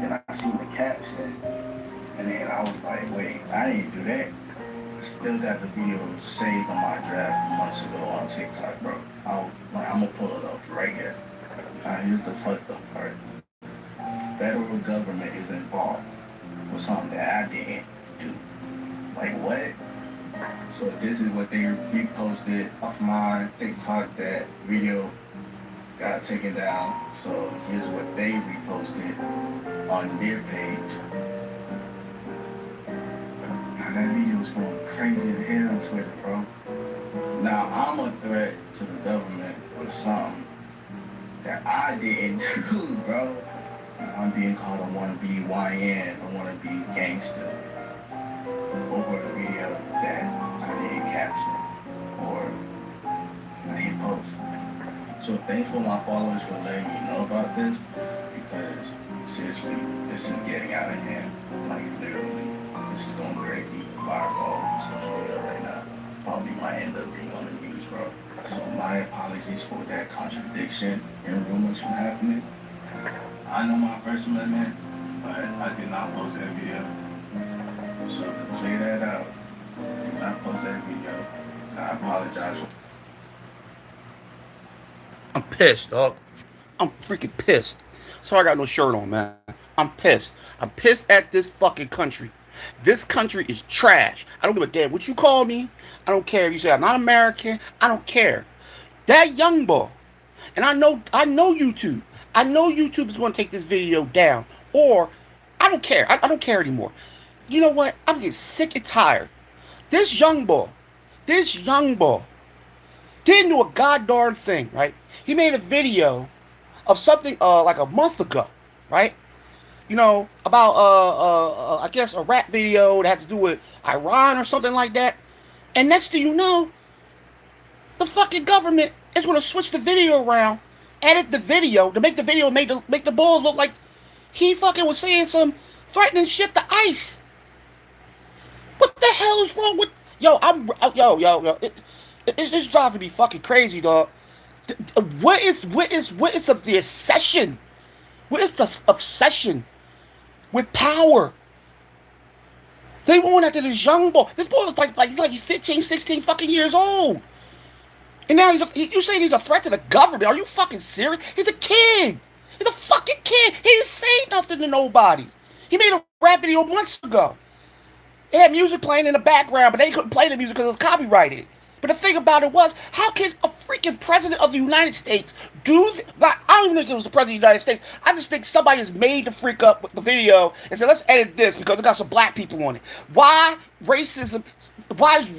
then I seen the caption, and then I was like, wait, I didn't do that. I still got the video saved on my draft months ago on TikTok, bro. I'm gonna pull it up right here. Here's the fucked up part. Federal government is involved with something that I didn't do. Like what? So this is what they reposted off my TikTok. That video got taken down. So here's what they reposted on their page. Now that video was going crazy as hell on Twitter, bro. Now I'm a threat to the government with something that I didn't do, bro. I'm being called a wannabe YN, a wannabe gangster over a video that I didn't caption or I didn't post. So thanks for my followers for letting me know about this, because seriously, this is getting out of hand. Like literally, this is going crazy viral on social media right now. Probably might end up being on the news, bro. So my apologies for that contradiction and rumors from happening. I know my First Amendment, but I did not post that video. So to clear that out, I did not post that video. I apologize for. I'm pissed, dog. I'm freaking pissed. Sorry I got no shirt on, man. I'm pissed. I'm pissed at this fucking country. This country is trash. I don't give a damn what you call me. I don't care if you say I'm not American. I don't care. That young boy, and I know YouTube. I know YouTube is going to take this video down. Or, I don't care. I don't care anymore. You know what? I'm getting sick and tired. This young boy didn't do a goddamn thing, right? He made a video of something like a month ago, right? You know, about I guess a rap video that had to do with Iran or something like that. And next thing you know, the fucking government is going to switch the video around, edit the video to make the video make the bull look like he fucking was saying some threatening shit to ICE. What the hell is wrong with yo? It's driving me fucking crazy, dog. What is the obsession? What is the obsession with power? They went after this young boy. This boy looks like he's 15, 16 fucking years old. And now you saying he's a threat to the government? Are you fucking serious? He's a kid. He's a fucking kid. He didn't say nothing to nobody. He made a rap video months ago. They had music playing in the background, but they couldn't play the music because it was copyrighted. But the thing about it was, how can a freaking president of the United States do like, I don't even think it was the president of the United States. I just think somebody has made the freak up with the video and said, let's edit this because it got some black people on it. Why racism? Why do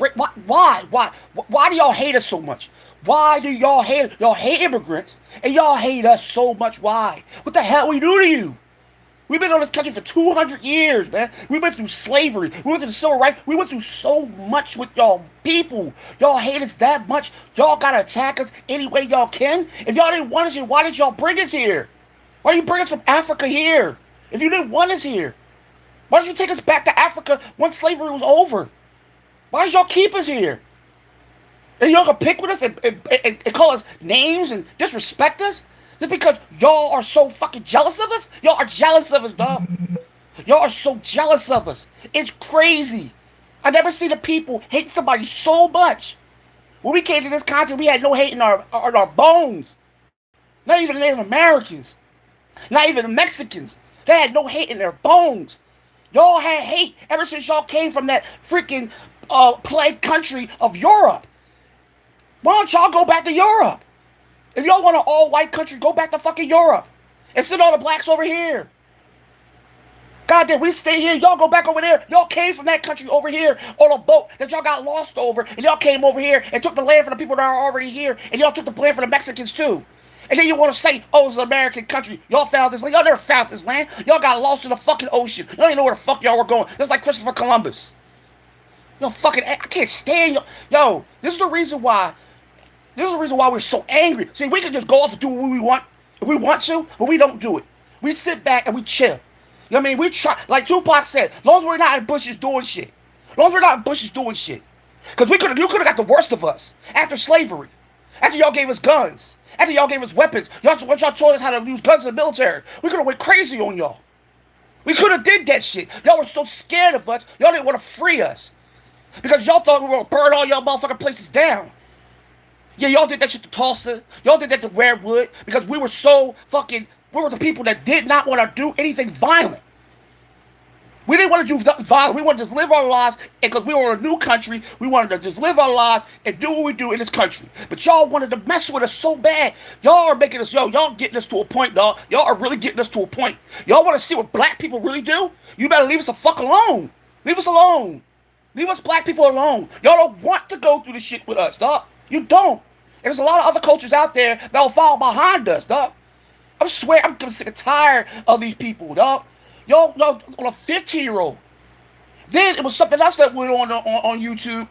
y'all hate us so much? Why do y'all hate immigrants and y'all hate us so much? Why? What the hell we do to you? We've been on this country for 200 years, man. We went through slavery. We went through the civil rights. We went through so much with y'all people. Y'all hate us that much. Y'all gotta attack us any way y'all can. If y'all didn't want us here, why did y'all bring us here? Why did you bring us from Africa here? If you didn't want us here, why did you take us back to Africa once slavery was over? Why did y'all keep us here? And y'all gonna pick with us and call us names and disrespect us? Just because y'all are so fucking jealous of us? Y'all are jealous of us, dog. Y'all are so jealous of us. It's crazy. I never seen the people hate somebody so much. When we came to this country, we had no hate in our bones. Not even the Native Americans. Not even the Mexicans. They had no hate in their bones. Y'all had hate ever since y'all came from that freaking plague country of Europe. Why don't y'all go back to Europe? If y'all want an all-white country, go back to fucking Europe. And send all the blacks over here. God damn, we stay here, y'all go back over there. Y'all came from that country over here on a boat that y'all got lost over. And y'all came over here and took the land from the people that are already here. And y'all took the land from the Mexicans too. And then you want to say, oh, it's an American country. Y'all found this land. Y'all never found this land. Y'all got lost in the fucking ocean. Y'all didn't know where the fuck y'all were going. Just like Christopher Columbus. Yo, fucking, I can't stand y'all. Yo, this is the reason why we're so angry. See, we can just go off and do what we want if we want to, but we don't do it. We sit back and we chill. You know what I mean? We try, like Tupac said, as long as we're not in bushes doing shit. As long as we're not in bushes doing shit. Because you could have got the worst of us after slavery. After y'all gave us guns. After y'all gave us weapons. Once y'all told us how to use guns in the military. We could have went crazy on y'all. We could have did that shit. Y'all were so scared of us, y'all didn't want to free us. Because y'all thought we were going to burn all y'all motherfucking places down. Yeah, y'all did that shit to Tulsa. Y'all did that to Redwood. Because we were so fucking, we were the people that did not want to do anything violent. We didn't want to do nothing violent. We wanted to just live our lives, and because we were in a new country, we wanted to just live our lives and do what we do in this country. But y'all wanted to mess with us so bad. Y'all are making us, y'all getting us to a point, dog. Y'all are really getting us to a point. Y'all want to see what black people really do? You better leave us the fuck alone. Leave us alone. Leave us black people alone. Y'all don't want to go through the shit with us, dog. You don't. And there's a lot of other cultures out there that will follow behind us, dog. I swear, I'm sick and tired of these people, dog. Y'all on a 15-year-old. Then it was something else that went on YouTube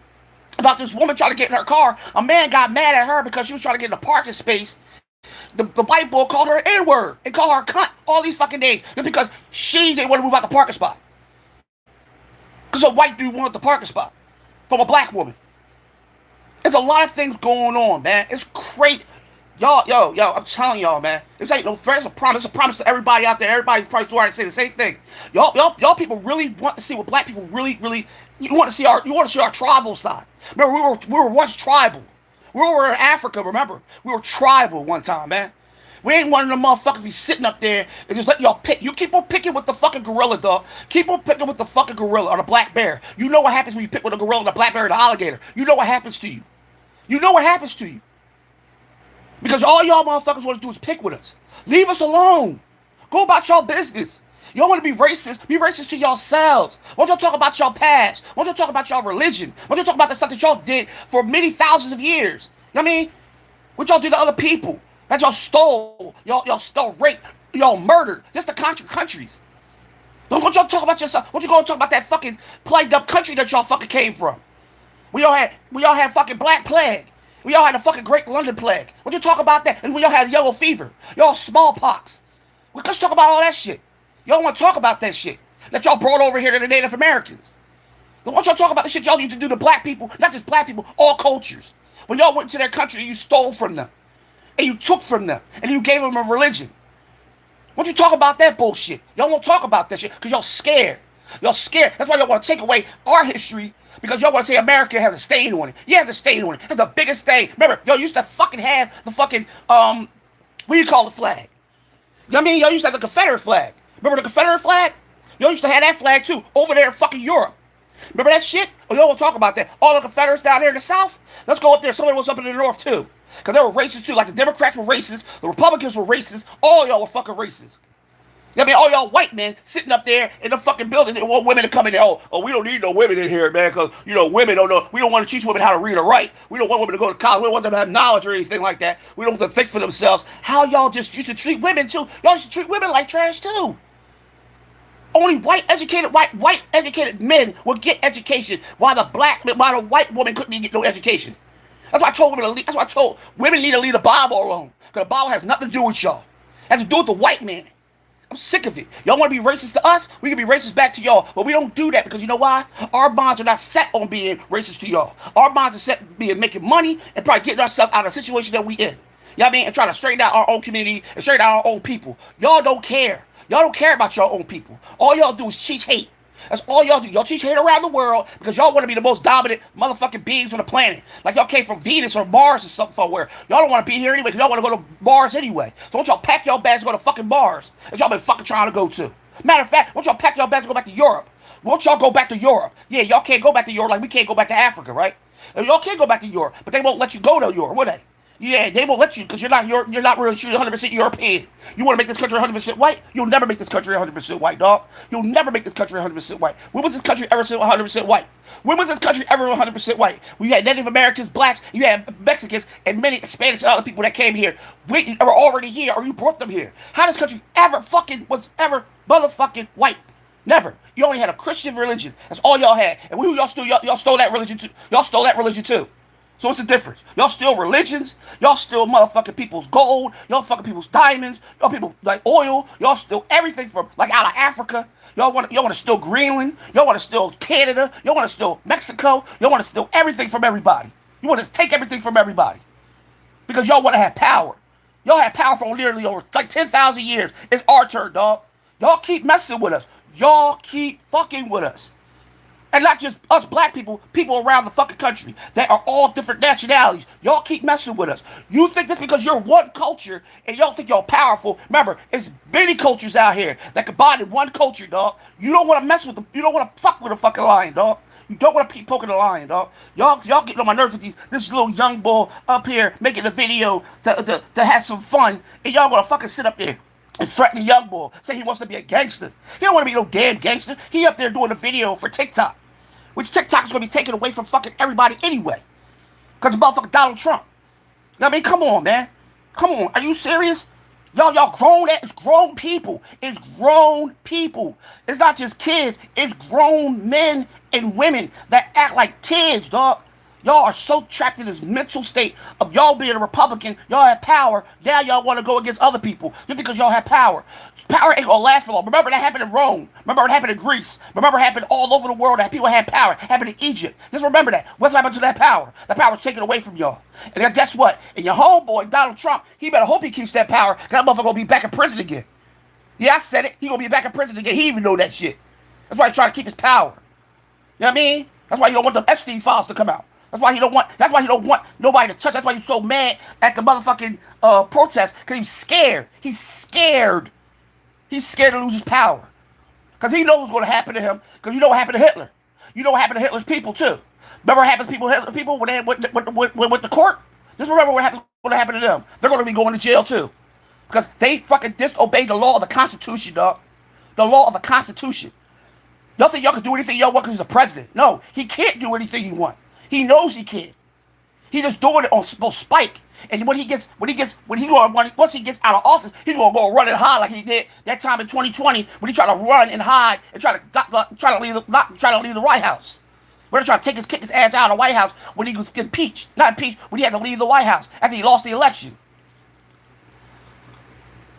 about this woman trying to get in her car. A man got mad at her because she was trying to get in the parking space. The white boy called her an N-word and called her a cunt all these fucking days just because she didn't want to move out the parking spot. Because a white dude wanted the parking spot from a black woman. There's a lot of things going on, man. It's crazy. Yo, I'm telling y'all, man. This ain't no threat. It's a promise. It's a promise to everybody out there. Everybody's probably trying to say the same thing. Y'all people really want to see what black people really. You want to see our tribal side. Remember, we were once tribal. We were in Africa. Remember, we were tribal one time, man. We ain't one of them motherfuckers be sitting up there and just let y'all pick. You keep on picking with the fucking gorilla, dog. Keep on picking with the fucking gorilla or the black bear. You know what happens when you pick with a gorilla, the black bear, or the alligator. You know what happens to you. You know what happens to you. Because all y'all motherfuckers want to do is pick with us. Leave us alone. Go about y'all business. Y'all want to be racist to yourselves. Why don't y'all talk about y'all past? Why don't y'all talk about y'all religion? Why don't y'all talk about the stuff that y'all did for many thousands of years? You know what I mean? What y'all did to other people? That y'all stole. Y'all stole, raped, y'all murdered. Just the countries. Don't y'all talk about yourself. Why don't you go and talk about that fucking plagued up country that y'all fucking came from? We all had fucking Black Plague. We all had the fucking Great London Plague. Why don't you talk about that? And we all had yellow fever. Y'all smallpox. Let's talk about all that shit. Y'all want to talk about that shit that y'all brought over here to the Native Americans. Why don't y'all talk about the shit y'all used to do to black people, not just black people, all cultures. When y'all went to their country and you stole from them. And you took from them. And you gave them a religion. Why don't you talk about that bullshit? Y'all won't talk about that shit because y'all scared. Y'all scared. That's why y'all want to take away our history. Because y'all want to say America has a stain on it. Yeah, it has a stain on it. It's the biggest stain. Remember, y'all used to fucking have the fucking, what do you call the flag? You know what I mean? Y'all used to have the Confederate flag. Remember the Confederate flag? Y'all used to have that flag too, over there in fucking Europe. Remember that shit? Oh, y'all will talk about that. All the Confederates down there in the South? Let's go up there. Somebody was up in the North too. Because they were racist too. Like the Democrats were racist. The Republicans were racist. All y'all were fucking racist. You know what I mean? All y'all white men sitting up there in the fucking building and want women to come in there. Oh, we don't need no women in here, man, because, women don't know. We don't want to teach women how to read or write. We don't want women to go to college. We don't want them to have knowledge or anything like that. We don't want them to think for themselves. How y'all just used to treat women, too? Y'all used to treat women like trash, too. Only white educated men would get education, while the white woman couldn't even get no education. That's why I told women need to leave the Bible alone. Because the Bible has nothing to do with y'all. It has to do with the white man. I'm sick of it. Y'all want to be racist to us? We can be racist back to y'all. But we don't do that because you know why? Our minds are not set on being racist to y'all. Our minds are set on being making money and probably getting ourselves out of the situation that we in. You know what I mean? And trying to straighten out our own community and straighten out our own people. Y'all don't care. Y'all don't care about your own people. All y'all do is teach hate. That's all y'all do. Y'all teach hate around the world because y'all want to be the most dominant motherfucking beings on the planet. Like y'all came from Venus or Mars or something somewhere. Y'all don't want to be here anyway because y'all want to go to Mars anyway. So why don't y'all pack y'all bags and go to fucking Mars that y'all been fucking trying to go to? Matter of fact, why don't y'all pack y'all bags and go back to Europe? Why don't y'all go back to Europe? Yeah, y'all can't go back to Europe like we can't go back to Africa, right? And y'all can't go back to Europe, but they won't let you go to Europe, will they? Yeah, they won't let you because you're not really 100% European. You want to make this country 100% white? You'll never make this country 100% white, dog. You'll never make this country 100% white. When was this country ever 100% white? When was this country ever 100% white? We had Native Americans, blacks, you had Mexicans, and many Spanish and other people that came here. We were already here, or you brought them here. How this country was ever motherfucking white? Never. You only had a Christian religion. That's all y'all had. And y'all stole that religion too. Y'all stole that religion too. So what's the difference? Y'all steal religions. Y'all steal motherfucking people's gold. Y'all fucking people's diamonds. Y'all people like oil. Y'all steal everything from like out of Africa. Y'all want to steal Greenland. Y'all want to steal Canada. Y'all want to steal Mexico. Y'all want to steal everything from everybody. You want to take everything from everybody because y'all want to have power. Y'all had power for literally over like 10,000 years. It's our turn, dog. Y'all keep messing with us. Y'all keep fucking with us. And not just us black people, people around the fucking country that are all different nationalities. Y'all keep messing with us. You think that's because you're one culture and y'all think y'all powerful. Remember, it's many cultures out here that combine in one culture, dog. You don't want to mess with them. You don't want to fuck with a fucking lion, dog. You don't want to keep poking the lion, dog. Y'all getting on my nerves with this little young bull up here making a video to have some fun, and y'all gonna fucking sit up there and threaten the young boy, say he wants to be a gangster. He don't want to be no damn gangster. He up there doing a video for TikTok, which TikTok is going to be taken away from fucking everybody anyway. Because of motherfucking Donald Trump. You know what I mean? Come on, man. Come on. Are you serious? Y'all grown. It's grown people. It's grown people. It's not just kids. It's grown men and women that act like kids, dog. Y'all are so trapped in this mental state of y'all being a Republican. Y'all have power. Now y'all want to go against other people just because y'all have power. Power ain't going to last for long. Remember that happened in Rome. Remember it happened in Greece. Remember it happened all over the world that people had power. It happened in Egypt. Just remember that. What's happened to that power? That power was taken away from y'all. And then guess what? And your homeboy, Donald Trump, he better hope he keeps that power because that motherfucker going to be back in prison again. Yeah, I said it. He going to be back in prison again. He even know that shit. That's why he's trying to keep his power. You know what I mean? That's why you don't want the Epstein files to come out. That's why he don't want nobody to touch. That's why he's so mad at the motherfucking protest. Because he's scared. He's scared. He's scared to lose his power. Because he knows what's going to happen to him. Because you know what happened to Hitler. You know what happened to Hitler's people too. Remember what happened to Hitler people when they went the court? Just remember what happened to them. They're going to be going to jail too. Because they fucking disobeyed the law of the Constitution, dog. The law of the Constitution. Y'all think y'all can do anything y'all want because he's the president. No, he can't do anything he wants. He knows he can. He just doing it on spike. And once he gets out of office, he's gonna go run and hide like he did that time in 2020 when he tried to run and hide and try to leave the White House. We're trying to kick his ass out of the White House when he was impeached. Not impeached, when he had to leave the White House after he lost the election.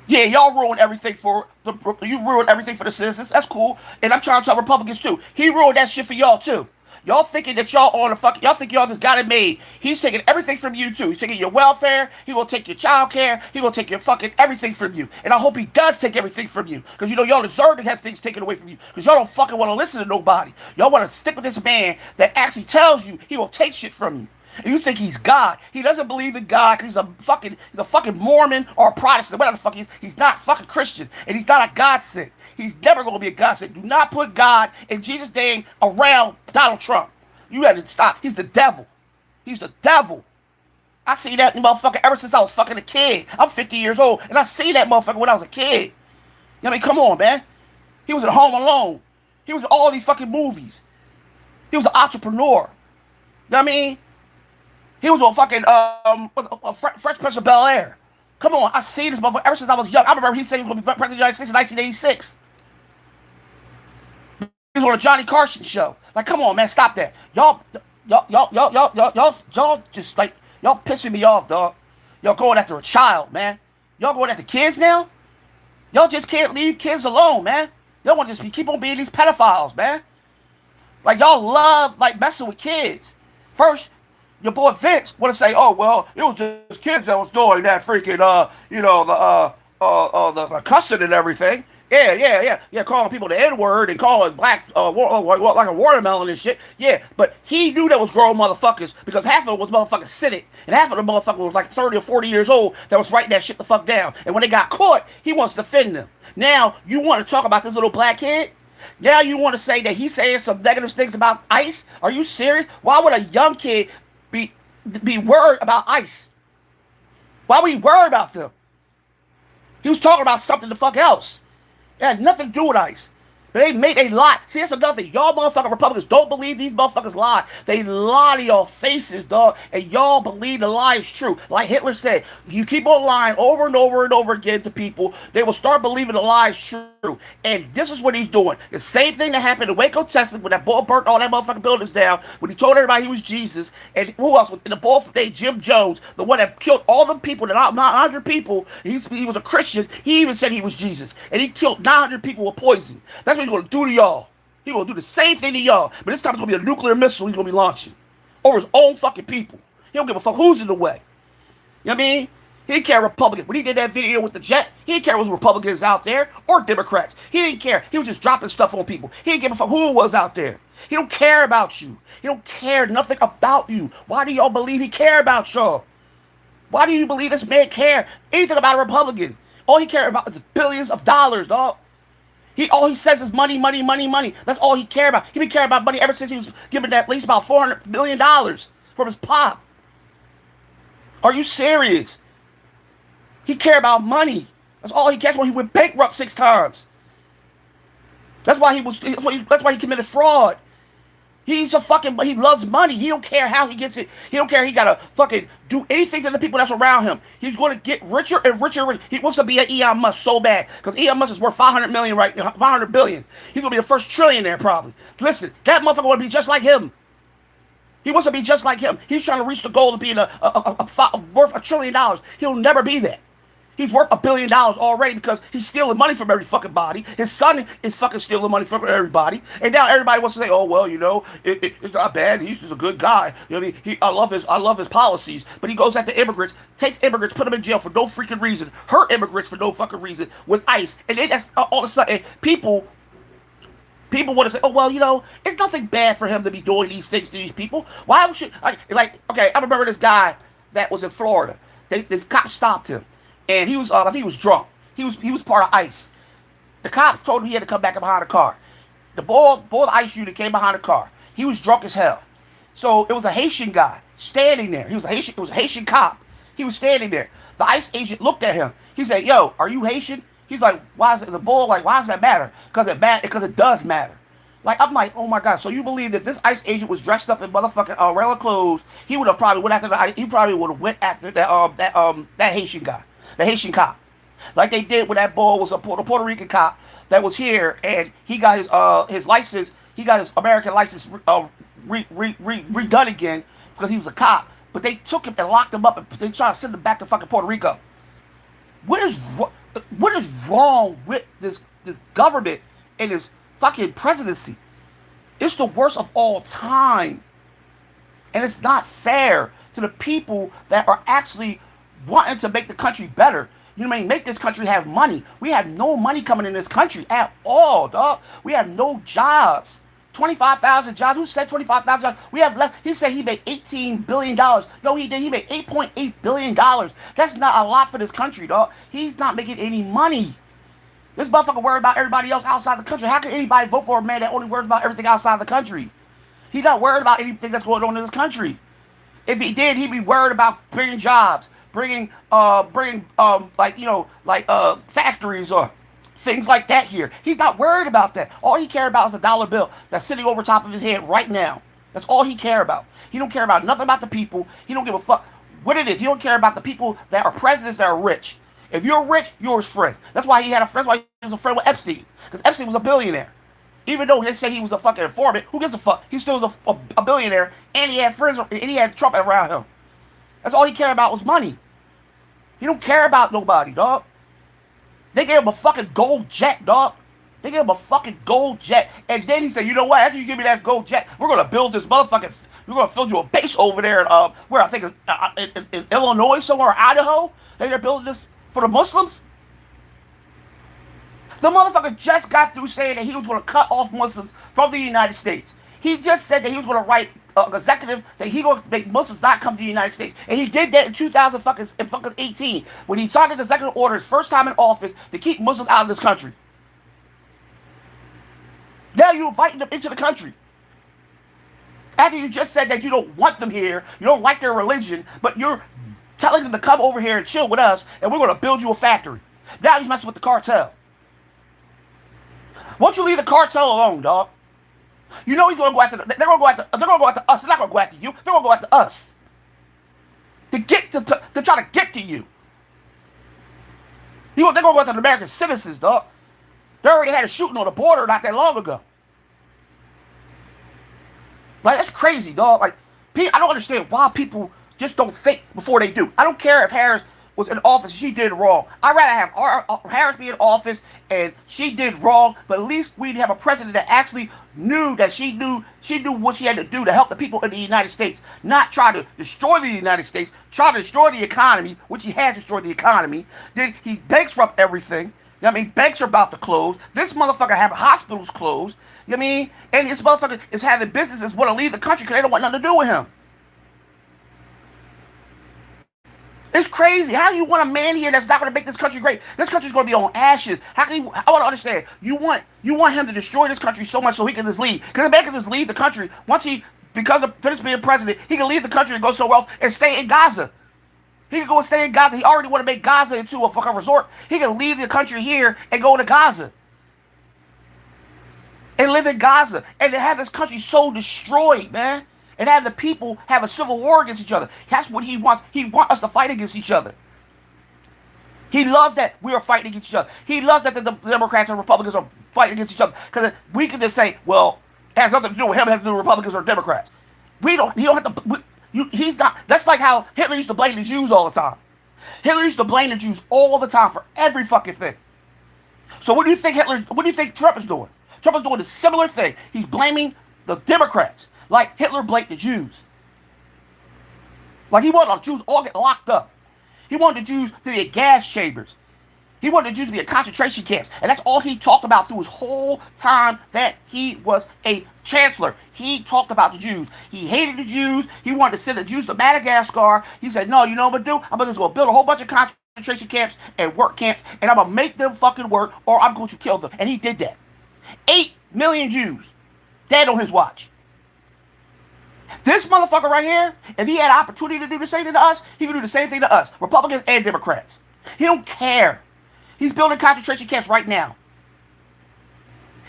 Yeah, y'all ruined everything for the citizens. That's cool. And I'm trying to tell Republicans too. He ruined that shit for y'all too. Y'all thinking that y'all think y'all just got it made. He's taking everything from you too. He's taking your welfare. He will take your child care. He will take your fucking everything from you. And I hope he does take everything from you. Because you know y'all deserve to have things taken away from you. Because y'all don't fucking want to listen to nobody. Y'all want to stick with this man that actually tells you he will take shit from you. And you think he's God. He doesn't believe in God because he's a fucking Mormon or a Protestant, whatever the fuck he is. He's not fucking Christian. And he's not a God sent. He's never going to be a God sent. Do not put God in Jesus' name around Donald Trump. You got to stop. He's the devil. He's the devil. I see that motherfucker ever since I was fucking a kid. I'm 50 years old, and I see that motherfucker when I was a kid. You know what I mean? Come on, man. He was at Home Alone. He was in all these fucking movies. He was an entrepreneur. You know what I mean? He was on fucking Fresh Prince of Bel-Air. Come on, I see this motherfucker ever since I was young. I remember he said he was going to be president of the United States in 1986. He was on a Johnny Carson show. Like, come on, man, stop that. Y'all just like, y'all pissing me off, dog. Y'all going after a child, man. Y'all going after kids now? Y'all just can't leave kids alone, man. Y'all want to just keep on being these pedophiles, man. Like, y'all love, like, messing with kids. First, your boy Vince want to say, oh, well, it was just kids that was doing that freaking, the cussing and everything. Yeah, calling people the N-word and calling black, like a watermelon and shit. Yeah, but he knew that was grown motherfuckers because half of them was motherfucking cynic and half of the motherfuckers was like 30 or 40 years old that was writing that shit the fuck down. And when they got caught, he wants to defend them. Now, you want to talk about this little black kid? Now you want to say that he's saying some negative things about ICE? Are you serious? Why would a young kid be worried about ICE? Why would he worry about them? He was talking about something the fuck else. It had nothing to do with ICE. But they made a lie. See, that's another thing. Y'all motherfucking Republicans don't believe these motherfuckers lie. They lie to y'all faces, dog. And y'all believe the lie is true. Like Hitler said, you keep on lying over and over and over again to people, they will start believing the lie is true. And this is what he's doing. The same thing that happened in Waco, Texas, when that boy burnt all that motherfucking buildings down, when he told everybody he was Jesus. And who else? And the boy named Jim Jones, the one that killed all the people, the 900 people. He was a Christian. He even said he was Jesus. And he killed 900 people with poison. That's what he's going to do to y'all. He's going to do the same thing to y'all. But this time it's going to be a nuclear missile he's going to be launching over his own fucking people. He don't give a fuck who's in the way. You know what I mean? He didn't care Republicans. When he did that video with the jet, he didn't care it was Republicans out there or Democrats. He didn't care. He was just dropping stuff on people. He didn't give a fuck who was out there. He don't care about you. He don't care nothing about you. Why do y'all believe he care about y'all? Why do you believe this man care anything about a Republican? All he care about is billions of dollars, dog. All he says is money, money, money, money. That's all he care about. He been caring about money ever since he was given at least about $400 million from his pop. Are you serious? He care about money. That's all he cares about. He went bankrupt 6 times. That's why That's why he committed fraud. He loves money. He don't care how he gets it. He don't care. He gotta fucking do anything to the people that's around him. He's gonna get richer and richer and richer. He wants to be an Elon Musk so bad because Elon Musk is worth 500 million right now, 500 billion. He's gonna be the first trillionaire probably. Listen, that motherfucker wanna be just like him. He wants to be just like him. He's trying to reach the goal of being worth $1 trillion. He'll never be that. He's worth $1 billion already because he's stealing money from every fucking body. His son is fucking stealing money from everybody. And now everybody wants to say, oh, well, it's not bad. He's just a good guy. You know what I mean? I love his policies. But he goes after immigrants, takes immigrants, put them in jail for no freaking reason, hurt immigrants for no fucking reason with ICE. And then that's all of a sudden, people want to say, oh, well, it's nothing bad for him to be doing these things to these people. Why should, okay, I remember this guy that was in Florida. This cop stopped him. And he was, I think he was drunk. He was part of ICE. The cops told him he had to come back behind the car. The the ICE unit came behind the car. He was drunk as hell. So it was a Haitian guy standing there. It was a Haitian cop. He was standing there. The ICE agent looked at him. He said, "Yo, are you Haitian?" He's like, "Why is it the bull? Like, why does that matter? Because it does matter." Like, I'm like, oh my god. So you believe that this ICE agent was dressed up in motherfucking umbrella clothes? He would have probably went after he probably would have went after that Haitian guy. The Haitian cop, like they did when that boy was a Puerto Rican cop that was here, and he got his license, he got his American license redone again because he was a cop. But they took him and locked him up, and they tried to send him back to fucking Puerto Rico. What is wrong with this government and this fucking presidency? It's the worst of all time, and it's not fair to the people that are actually wanting to make the country better. You know what I mean? Make this country have money. We have no money coming in this country at all, dog. We have no jobs. 25,000 jobs. Who said 25,000 jobs? We have left. He said he made $18 billion. No, he did. He made $8.8 billion. That's not a lot for this country, dog. He's not making any money. This motherfucker worried about everybody else outside the country. How can anybody vote for a man that only worries about everything outside the country? He's not worried about anything that's going on in this country. If he did, he'd be worried about bringing jobs. Bringing factories or things like that here. He's not worried about that. All he cares about is a dollar bill that's sitting over top of his head right now. That's all he cares about. He don't care about nothing about the people. He don't give a fuck what it is. He don't care about the people that are presidents that are rich. If you're rich, you're his friend. That's why he had a friend. That's why he was a friend with Epstein. Because Epstein was a billionaire. Even though they say he was a fucking informant, who gives a fuck? He still was a billionaire, and he had friends, and he had Trump around him. That's all he cared about was money. He don't care about nobody, dog. They gave him a fucking gold jet, dog. They gave him a fucking gold jet. And then he said, you know what? After you give me that gold jet, we're going to build this motherfucking... We're going to build you a base over there where I think in Illinois somewhere, or Idaho. They're building this for the Muslims. The motherfucker just got through saying that he was going to cut off Muslims from the United States. He just said that he was going to write executive that he going to make Muslims not come to the United States, and he did that in 2018 when he signed an executive order, his first time in office, to keep Muslims out of this country. Now you're inviting them into the country after you just said that you don't want them here, you don't like their religion, but you're telling them to come over here and chill with us, and we're going to build you a factory. Now he's messing with the cartel. Why don't you leave the cartel alone, dog? You know he's going to go after. They're going to go after us. They're not going to go after you. They're going to go after us to try to get to you. They're going to go after the American citizens, dog. They already had a shooting on the border not that long ago. Like, that's crazy, dog. Like, I don't understand why people just don't think before they do. I don't care if Harris was in office, she did wrong. I'd rather have Harris be in office and she did wrong, but at least we'd have a president that actually knew that she knew what she had to do to help the people in the United States, not try to destroy the United States, try to destroy the economy, which he has destroyed the economy. Then he bankrupt everything. You know what I mean? Banks are about to close. This motherfucker having hospitals closed. You know what I mean? And this motherfucker is having businesses want to leave the country because they don't want nothing to do with him. It's crazy. How do you want a man here that's not going to make this country great? This country's going to be on ashes. How can you? I want to understand. You want him to destroy this country so much so he can just leave. Because the man can just leave the country once he becomes finished being president. He can leave the country and go somewhere else and stay in Gaza. He can go and stay in Gaza. He already want to make Gaza into a fucking resort. He can leave the country here and go to Gaza and live in Gaza and to have this country so destroyed, man. And have the people have a civil war against each other. That's what he wants. He wants us to fight against each other. He loves that we are fighting against each other. He loves that the Democrats and Republicans are fighting against each other. Because we can just say, well, it has nothing to do with him. It has to do with Republicans or Democrats. He don't have to. He's not. That's like how Hitler used to blame the Jews all the time. Hitler used to blame the Jews all the time for every fucking thing. So what do you think Trump is doing? Trump is doing a similar thing. He's blaming the Democrats. Like Hitler blamed the Jews. Like he wanted the Jews all get locked up. He wanted the Jews to be in gas chambers. He wanted the Jews to be in concentration camps. And that's all he talked about through his whole time that he was a chancellor. He talked about the Jews. He hated the Jews. He wanted to send the Jews to Madagascar. He said, no, you know what I'm going to do? I'm just going to build a whole bunch of concentration camps and work camps. And I'm going to make them fucking work or I'm going to kill them. And he did that. 8 million Jews dead on his watch. This motherfucker right here, if he had an opportunity to do the same thing to us, he could do the same thing to us, Republicans and Democrats. He don't care. He's building concentration camps right now.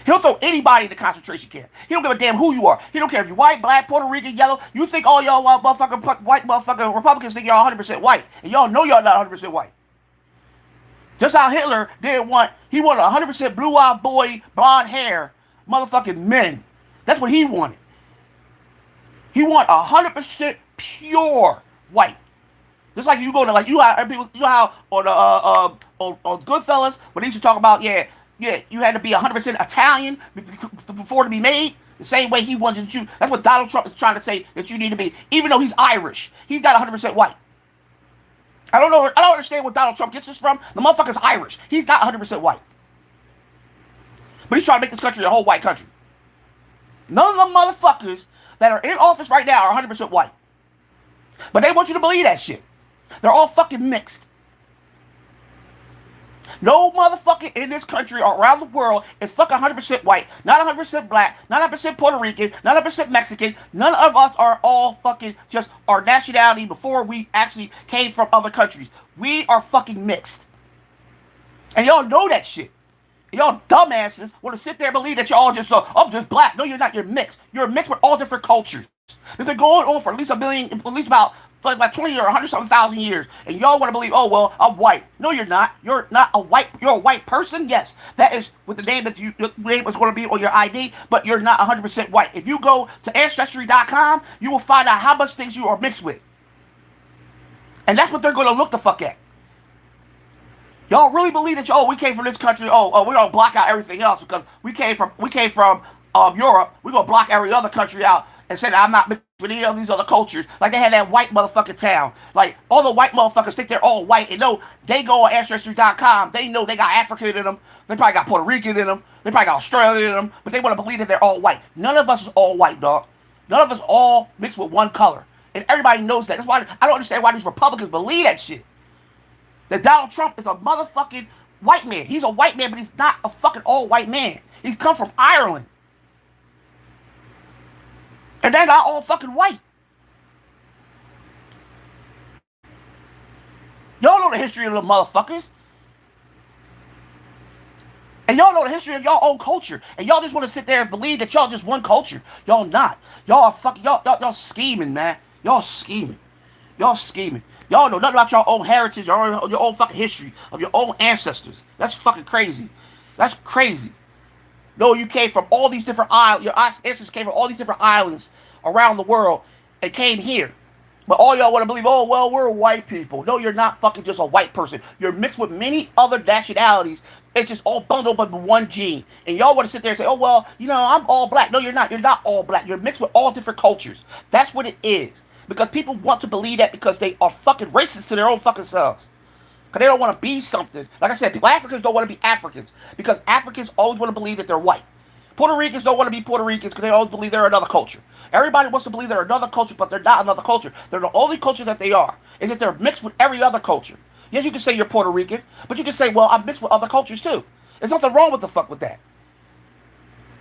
He'll throw anybody in the concentration camp. He don't give a damn who you are. He don't care if you're white, black, Puerto Rican, yellow. You think all y'all white motherfucking Republicans think y'all 100% white. And y'all know y'all not 100% white. Just how Hitler he wanted 100% blue-eyed boy, blonde hair, motherfucking men. That's what he wanted. He want 100% pure white. Just like you go to you know how on Goodfellas when they used to talk about you had to be 100% Italian before to be made. The same way he wanted you. That's what Donald Trump is trying to say that you need to be. Even though he's Irish, he's not 100% white. I don't know. I don't understand where Donald Trump gets this from. The motherfucker's Irish. He's not 100% white. But he's trying to make this country a whole white country. None of the motherfuckers that are in office right now are 100% white. But they want you to believe that shit. They're all fucking mixed. No motherfucker in this country or around the world is fucking 100% white, not 100% black, not 100% Puerto Rican, not 100% Mexican. None of us are all fucking just our nationality before we actually came from other countries. We are fucking mixed. And y'all know that shit. Y'all dumbasses want to sit there and believe that y'all just, I'm just black. No, you're not. You're mixed. You're mixed with all different cultures. It's been going on for at least about 20 or 100 something thousand years. And y'all want to believe, oh, well, I'm white. No, you're not. You're not a white. You're a white person. Yes, that is with the name that your name is going to be on your ID, but you're not 100% white. If you go to ancestry.com, you will find out how much things you are mixed with. And that's what they're going to look the fuck at. Y'all really believe that we came from this country? We're gonna block out everything else because we came from Europe. We're gonna block every other country out and say that I'm not mixed with any of these other cultures. Like they had that white motherfucking town. Like all the white motherfuckers think they're all white and no, they go on ancestry.com. They know they got African in them. They probably got Puerto Rican in them. They probably got Australian in them. But they want to believe that they're all white. None of us is all white, dog. None of us all mixed with one color, and everybody knows that. That's why I don't understand why these Republicans believe that shit. That Donald Trump is a motherfucking white man. He's a white man, but he's not a fucking all white man. He come from Ireland. And they're not all fucking white. Y'all know the history of the motherfuckers. And y'all know the history of y'all own culture. And y'all just want to sit there and believe that y'all just one culture. Y'all not. Y'all are fucking, y'all scheming, man. Y'all scheming. Y'all scheming. Y'all know nothing about your own heritage or your own fucking history of your own ancestors. That's fucking crazy. That's crazy. No, you came from all these different islands. Your ancestors came from all these different islands around the world and came here. But all y'all want to believe, oh, well, we're white people. No, you're not fucking just a white person. You're mixed with many other nationalities. It's just all bundled up in one gene. And y'all want to sit there and say, oh, well, I'm all black. No, you're not. You're not all black. You're mixed with all different cultures. That's what it is. Because people want to believe that because they are fucking racist to their own fucking selves. Because they don't want to be something. Like I said, people, Africans don't want to be Africans. Because Africans always want to believe that they're white. Puerto Ricans don't want to be Puerto Ricans because they always believe they're another culture. Everybody wants to believe they're another culture, but they're not another culture. They're the only culture that they are. Is that they're mixed with every other culture. Yes, you can say you're Puerto Rican, but you can say, well, I'm mixed with other cultures too. There's nothing wrong with the fuck with that.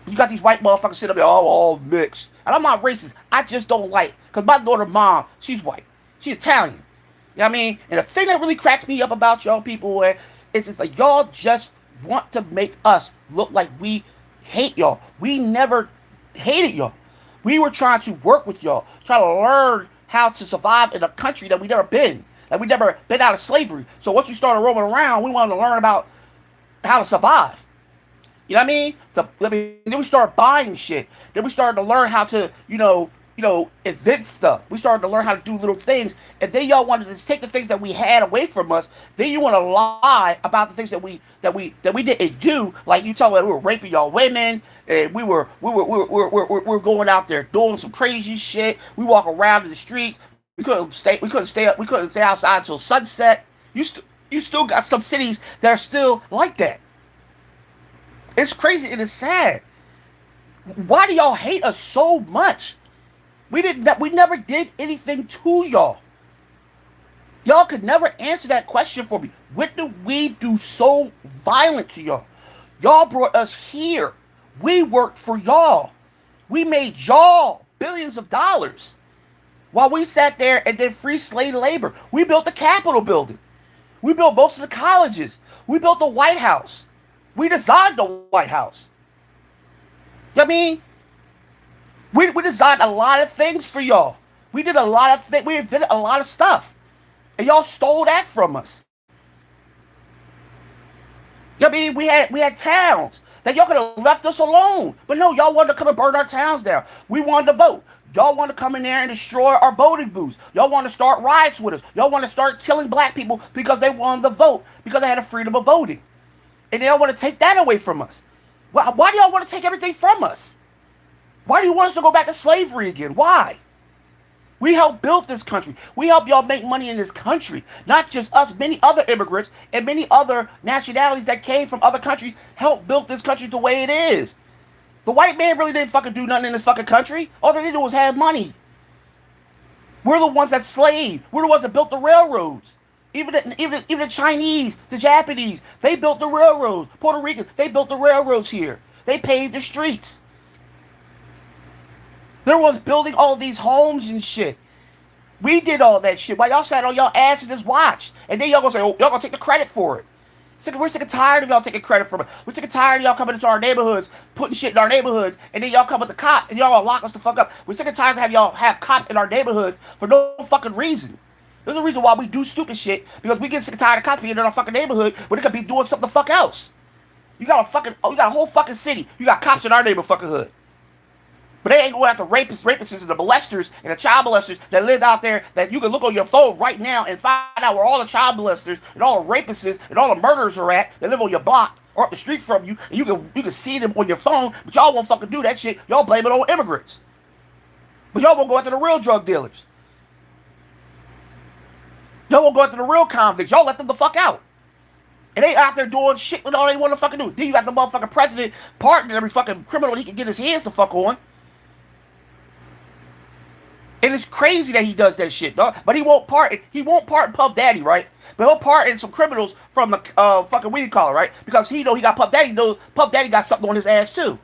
You got these white motherfuckers sitting up there, oh, all mixed. And I'm not racist. I just don't like, because my daughter's mom, she's white. She's Italian. You know what I mean? And the thing that really cracks me up about y'all people is it's like y'all just want to make us look like we hate y'all. We never hated y'all. We were trying to work with y'all, trying to learn how to survive in a country that we never been. Like we never been out of slavery. So once we started roaming around, we wanted to learn about how to survive. You know what I mean? Then we started buying shit. Then we started to learn how to, invent stuff. We started to learn how to do little things. And then y'all wanted to take the things that we had away from us. Then you want to lie about the things that we didn't do. Like you tell me we were raping y'all women, and we were going out there doing some crazy shit. We walk around in the streets. We couldn't stay outside until sunset. You still got some cities that are still like that. It's crazy and it's sad. Why do y'all hate us so much? We never did anything to y'all. Y'all could never answer that question for me. What did we do so violent to y'all? Y'all brought us here. We worked for y'all. We made y'all billions of dollars while we sat there and did free slave labor. We built the Capitol building. We built most of the colleges. We built the White House. We designed the White House. You know what I mean? We designed a lot of things for y'all. We did a lot of things. We invented a lot of stuff. And y'all stole that from us. You know what I mean? We had towns that y'all could have left us alone. But no, y'all wanted to come and burn our towns down. We wanted to vote. Y'all want to come in there and destroy our voting booths. Y'all want to start riots with us. Y'all want to start killing black people because they wanted to vote. Because they had a freedom of voting. And they don't want to take that away from us. Why do y'all want to take everything from us? Why do you want us to go back to slavery again? Why? We helped build this country. We helped y'all make money in this country. Not just us, many other immigrants and many other nationalities that came from other countries helped build this country the way it is. The white man really didn't fucking do nothing in this fucking country. All they did was have money. We're the ones that slaved. We're the ones that built the railroads. Even the Chinese, the Japanese, they built the railroads. Puerto Ricans, they built the railroads here. They paved the streets. They're the ones building all these homes and shit. We did all that shit while y'all sat on y'all ass and just watched. And then y'all gonna say, oh, y'all gonna take the credit for it. We're sick and tired of y'all taking credit from it. We're sick and tired of y'all coming into our neighborhoods, putting shit in our neighborhoods, and then y'all come with the cops and y'all gonna lock us the fuck up. We're sick and tired of having y'all have cops in our neighborhoods for no fucking reason. There's a reason why we do stupid shit, because we get sick and tired of cops being in our fucking neighborhood when they could be doing something the fuck else. You got a whole fucking city. You got cops in our neighborhood fucking hood. But they ain't going after rapists and the molesters and the child molesters that live out there that you can look on your phone right now and find out where all the child molesters and all the rapists and all the murderers are at that live on your block or up the street from you, and you can see them on your phone, but y'all won't fucking do that shit. Y'all blame it on immigrants. But y'all won't go after the real drug dealers. Y'all won't go after the real convicts. Y'all let them the fuck out. And they out there doing shit with all they want to fucking do. Then you got the motherfucking president pardoning every fucking criminal he can get his hands the fuck on. And it's crazy that he does that shit, dog. But he won't pardon Puff Daddy, right? But he'll pardon some criminals from the fucking weed collar, right? Because he know he got Puff Daddy. He knows Puff Daddy got something on his ass too.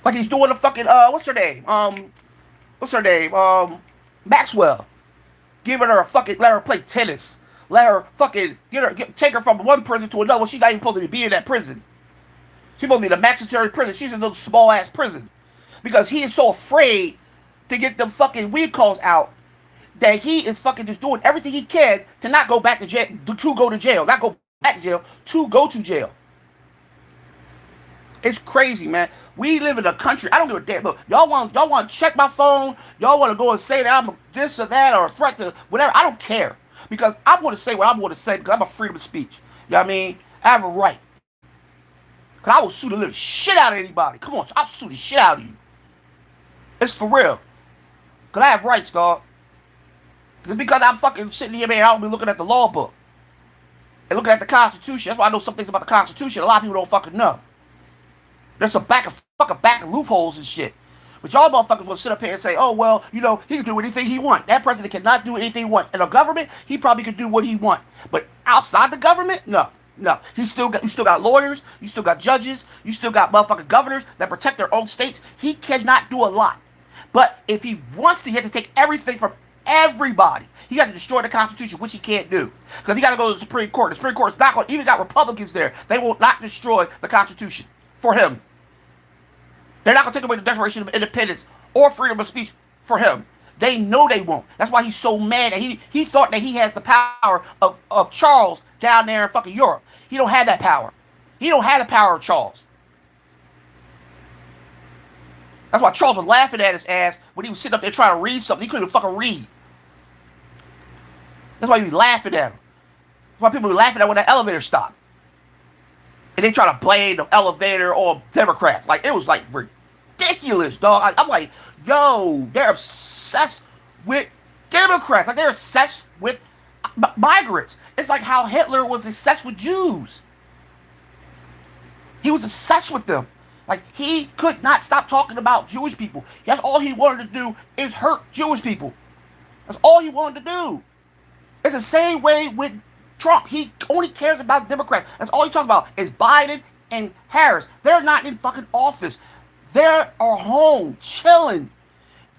Like he's doing the fucking what's her name? Maxwell. Giving her let her play tennis. Let her fucking take her from one prison to another. She's not even supposed to be in that prison. She's supposed to be in a maximum prison. She's in a little small ass prison. Because he is so afraid to get them fucking weed calls out that he is fucking just doing everything he can to not go back to jail, to go to jail. Not go back to jail, to go to jail. It's crazy, man. We live in a country. I don't give a damn. Look, y'all want to check my phone. Y'all want to go and say that I'm this or that or a threat to whatever. I don't care because I'm going to say what I'm going to say because I'm a freedom of speech. You know what I mean? I have a right. Cause I will sue the living shit out of anybody. Come on, I'll sue the shit out of you. It's for real. Cause I have rights, dog. Just because I'm fucking sitting here, man, I don't be looking at the law book and looking at the Constitution. That's why I know some things about the Constitution. A lot of people don't fucking know. There's some back loopholes and shit. But y'all motherfuckers will sit up here and say, oh, well, you know, he can do anything he want. That president cannot do anything he want. In the government, he probably could do what he want. But outside the government, no. No. You still got lawyers, you still got judges, you still got motherfucking governors that protect their own states. He cannot do a lot. But if he wants to, he has to take everything from everybody. He got to destroy the Constitution, which he can't do. Because he got to go to the Supreme Court. The Supreme Court is not going to, even got Republicans there. They will not destroy the Constitution for him. They're not going to take away the Declaration of Independence or freedom of speech for him. They know they won't. That's why he's so mad that he thought that he has the power of Charles down there in fucking Europe. He don't have that power. He don't have the power of Charles. That's why Charles was laughing at his ass when he was sitting up there trying to read something. He couldn't even fucking read. That's why he was laughing at him. That's why people were laughing at when that elevator stopped. And they try to blame the elevator on Democrats. Like, it was like ridiculous, dog. I'm like, yo, they're obsessed with Democrats. Like, they're obsessed with migrants. It's like how Hitler was obsessed with Jews. He was obsessed with them. Like, he could not stop talking about Jewish people. That's all he wanted to do is hurt Jewish people. That's all he wanted to do. It's the same way with Trump. He only cares about Democrats. That's all he talks about is Biden and Harris. They're not in fucking office. They're at home, chilling.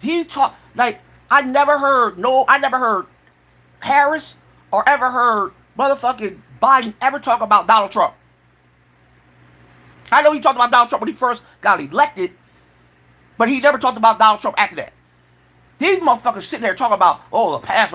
He talk like I never heard Harris or ever heard motherfucking Biden ever talk about Donald Trump. I know he talked about Donald Trump when he first got elected, but he never talked about Donald Trump after that. These motherfuckers sitting there talking about, oh, the past,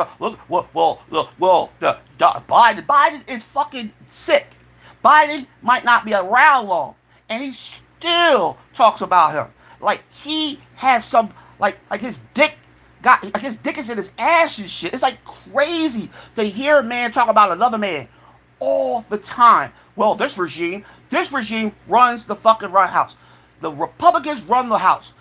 Biden is fucking sick. Biden might not be around long, and he still talks about him. Like, he has some, like his dick is in his ass and shit. It's like crazy to hear a man talk about another man all the time. Well, this regime runs the fucking house. The Republicans run the house.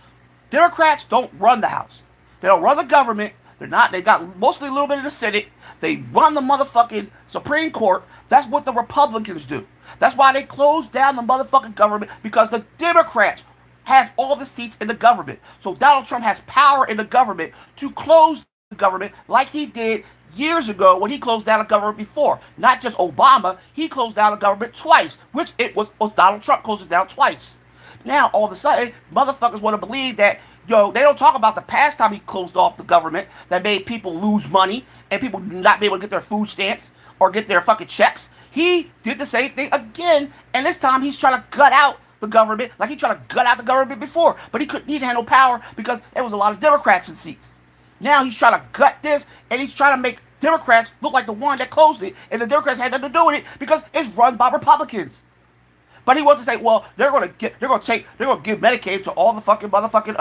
Democrats don't run the house. They don't run the government. They got mostly a little bit of the Senate. They run the motherfucking Supreme Court. That's what the Republicans do. That's why they closed down the motherfucking government, because the Democrats have all the seats in the government. So Donald Trump has power in the government to close the government like he did years ago when he closed down the government before. Not just Obama. He closed down the government twice, which it was Donald Trump closed it down twice. Now, all of a sudden, motherfuckers want to believe that, they don't talk about the past time he closed off the government that made people lose money and people not be able to get their food stamps or get their fucking checks. He did the same thing again, and this time he's trying to gut out the government like he tried to gut out the government before, but he didn't have no power because there was a lot of Democrats in seats. Now he's trying to gut this, and he's trying to make Democrats look like the one that closed it, and the Democrats had nothing to do with it because it's run by Republicans. But he wants to say, well, they're gonna give Medicaid to all the fucking motherfucking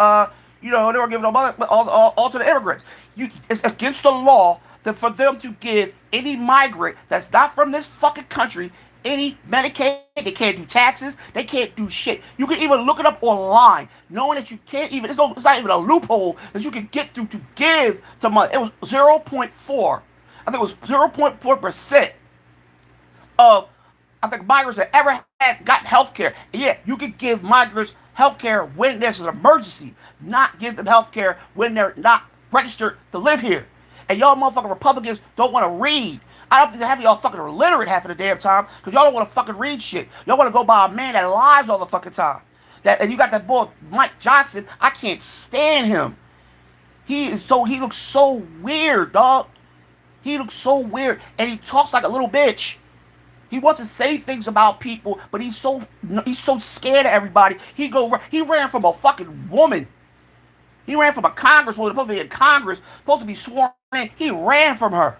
they're gonna give it all to the immigrants. It's against the law for them to give any migrant that's not from this fucking country any Medicaid. They can't do taxes. They can't do shit. You can even look it up online, knowing that you can't even. It's not even a loophole that you can get through to give to money. It was 0.4. I think it was 0.4% of migrants that ever had got health care. Yeah, you can give migrants health care when there's an emergency, not give them health care when they're not registered to live here. And y'all motherfucking Republicans don't want to read. I don't think half of y'all fucking illiterate half of the damn time because y'all don't want to fucking read shit. Y'all want to go by a man that lies all the fucking time. And you got that boy Mike Johnson. I can't stand him. He looks so weird, dog. He looks so weird, and he talks like a little bitch. He wants to say things about people, but he's so scared of everybody. He ran from a fucking woman. He ran from a congresswoman supposed to be in Congress, supposed to be sworn in. He ran from her.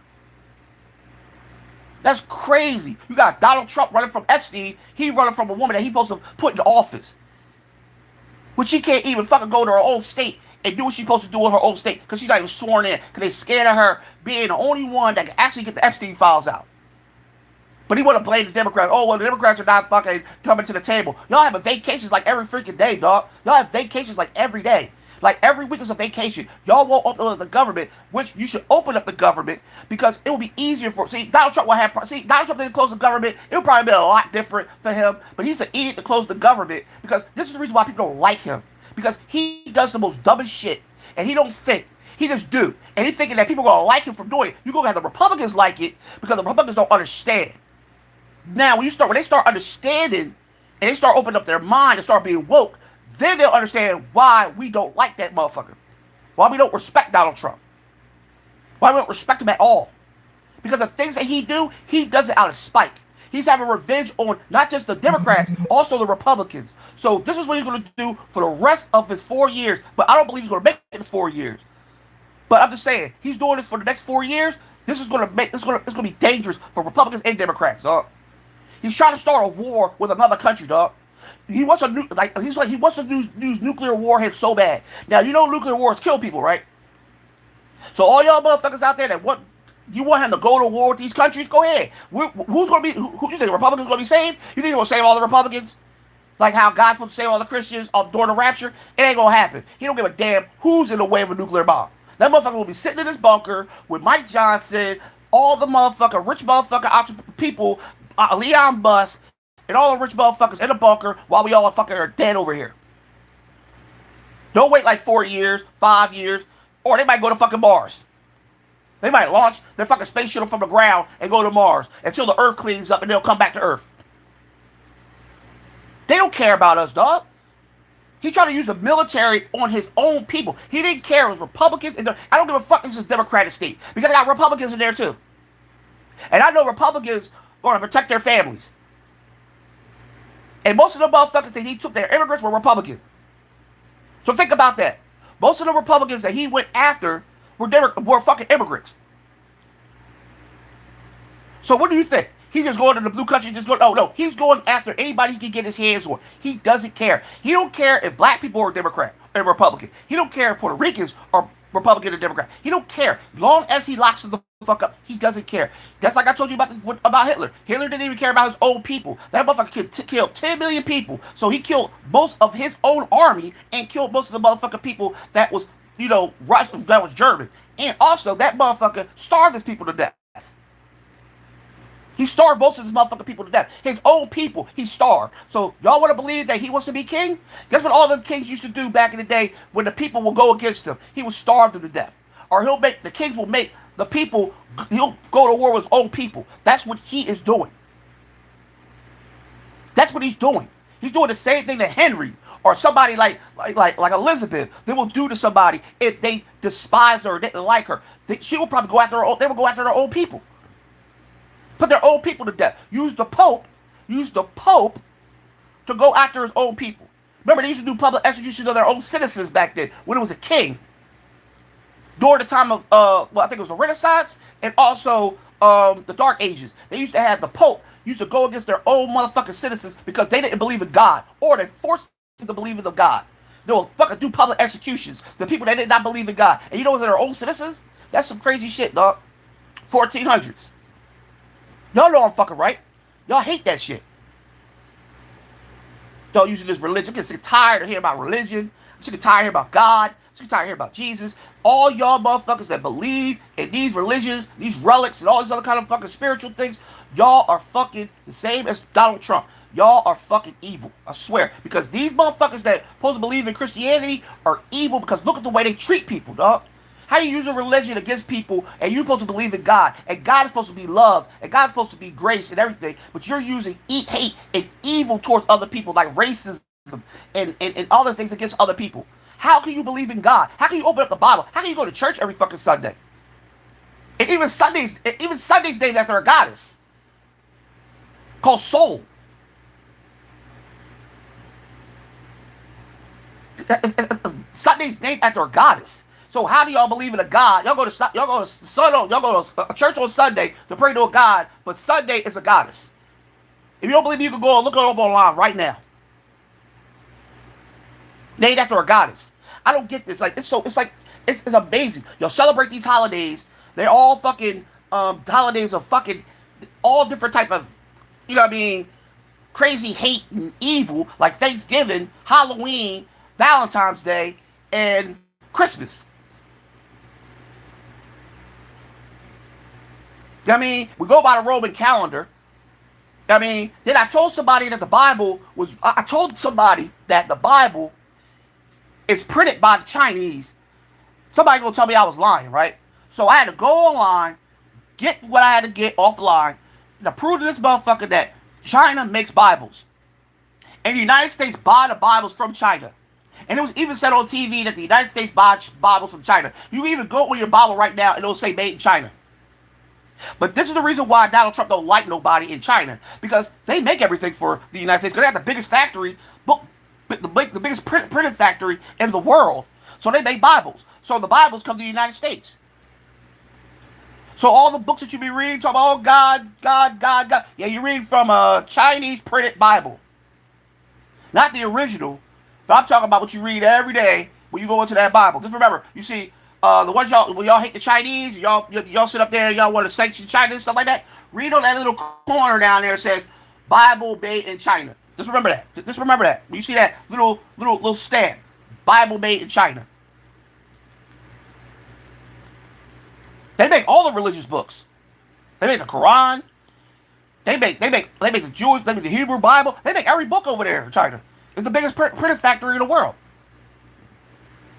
That's crazy. You got Donald Trump running from Epstein. He running from a woman that he's supposed to put in office. When she can't even fucking go to her own state and do what she's supposed to do in her own state because she's not even sworn in because they scared of her being the only one that can actually get the Epstein files out. But he want to blame the Democrats. Oh, well, the Democrats are not fucking coming to the table. Y'all have vacations like every freaking day, dog. Y'all have vacations like every day. Like every week is a vacation. Y'all won't open up the government, which you should open up the government because it will be easier for. See, Donald Trump will have. See, Donald Trump didn't close the government. It would probably be a lot different for him. But he's an idiot to close the government because this is the reason why people don't like him because he does the most dumbest shit and he don't think. He just do. And he's thinking that people are going to like him for doing it. You're going to have the Republicans like it because the Republicans don't understand. Now, when they start understanding and they start opening up their mind and start being woke, then they'll understand why we don't like that motherfucker. Why we don't respect Donald Trump. Why we don't respect him at all. Because the things that he do, he does it out of spite. He's having revenge on not just the Democrats, also the Republicans. So this is what he's going to do for the rest of his 4 years. But I don't believe he's going to make it in 4 years. But I'm just saying, he's doing this for the next 4 years. This is going to make it's going to be dangerous for Republicans and Democrats, dog. He's trying to start a war with another country, dog. He wants he wants to use nuclear warheads so bad. Now you know nuclear wars kill people, right? So all y'all motherfuckers out there that want him to go to war with these countries, go ahead. Who's gonna be? Who you think the Republicans gonna be saved? You think they're gonna save all the Republicans? Like how God's supposed to save all the Christians during the rapture? It ain't gonna happen. He don't give a damn who's in the way of a nuclear bomb. That motherfucker will be sitting in his bunker with Mike Johnson, all the motherfucker rich motherfucker people. Leon Musk, and all the rich motherfuckers in the bunker while we all fucking are dead over here. Don't wait like 4 years, 5 years, or they might go to fucking Mars. They might launch their fucking space shuttle from the ground and go to Mars until the Earth cleans up and they'll come back to Earth. They don't care about us, dog. He tried to use the military on his own people. He didn't care. It was Republicans. I don't give a fuck this is a Democratic state because I got Republicans in there too. And I know Republicans going to protect their families. And most of the motherfuckers that he took, their immigrants, were Republican. So think about that. Most of the Republicans that he went after were fucking immigrants. So what do you think? He just going to the blue country, just going, oh no, he's going after anybody he can get his hands on. He doesn't care. He don't care if black people are Democrat or Republican. He don't care if Puerto Ricans are Republican or Democrat. He don't care. Long as he locks them the fuck up, he doesn't care. That's like I told you about Hitler. Hitler didn't even care about his own people. That motherfucker killed 10 million people. So he killed most of his own army and killed most of the motherfucking people that was, Russian, that was German. And also, that motherfucker starved his people to death. He starved most of his motherfucking people to death. His own people, he starved. So y'all want to believe that he wants to be king? Guess what all them kings used to do back in the day when the people will go against him? He would starve them to death. Or the kings will make the people, he'll go to war with his own people. That's what he is doing. That's what he's doing. He's doing the same thing that Henry or somebody like Elizabeth, they will do to somebody if they despise her or didn't like her. She will probably go after her own, they will go after their own people. Put their own people to death. Use the Pope to go after his own people. Remember, they used to do public execution of their own citizens back then when it was a king. During the time of, I think it was the Renaissance and also the Dark Ages. They used to have the Pope used to go against their own motherfucking citizens because they didn't believe in God or they forced them to believe in the God. They will fucking do public executions. The people that did not believe in God. And you know what's their own citizens? That's some crazy shit, dog. 1400s. Y'all know I'm fucking right. Y'all hate that shit. Y'all using this religion. I'm getting sick and tired of hearing about religion. I'm sick and tired of hearing about God. I'm sick and tired of hearing about Jesus. All y'all motherfuckers that believe in these religions, these relics, and all these other kind of fucking spiritual things, y'all are fucking the same as Donald Trump. Y'all are fucking evil. I swear. Because these motherfuckers that supposed to believe in Christianity are evil because look at the way they treat people, dog. How you use a religion against people and you're supposed to believe in God and God is supposed to be love and God's supposed to be grace and everything, but you're using hate and evil towards other people like racism and all those things against other people. How can you believe in God? How can you open up the Bible? How can you go to church every fucking Sunday? And even Sundays named after a goddess called Soul. Sunday's named after a goddess. So how do y'all believe in a God? Y'all go to church on Sunday to pray to a God, but Sunday is a goddess. If you don't believe me, you can go and look it up online right now. named after a goddess. I don't get this. Like it's amazing. You'll celebrate these holidays. They're all fucking holidays of fucking all different type of, you know what I mean, crazy hate and evil, like Thanksgiving, Halloween, Valentine's Day, and Christmas. I mean, we go by the Roman calendar. I mean, then I told somebody that the Bible was. I told somebody that the Bible is printed by the Chinese. Somebody gonna tell me I was lying, right? So I had to go online, get what I had to get offline, to prove to this motherfucker that China makes Bibles, and the United States buy the Bibles from China. And it was even said on TV that the United States buys Bibles from China. You can even go with your Bible right now and it'll say made in China. But this is the reason why Donald Trump don't like nobody in China, because they make everything for the United States. Because they have the biggest factory, the biggest printing factory in the world. So they make Bibles. So the Bibles come to the United States. So all the books that you be reading, talk about, oh God, God, God, God. Yeah, you read from a Chinese printed Bible. Not the original, but I'm talking about what you read every day when you go into that Bible. Just remember, you see, the ones y'all, when y'all hate the Chinese, y'all sit up there and y'all want to sanction China and stuff like that. Read on that little corner down there, it says Bible made in China. Just remember that. Just remember that. When you see that little stamp, Bible made in China. They make all the religious books. They make the Quran. They make the Jewish, they make the Hebrew Bible. They make every book over there in China. It's the biggest printing factory in the world.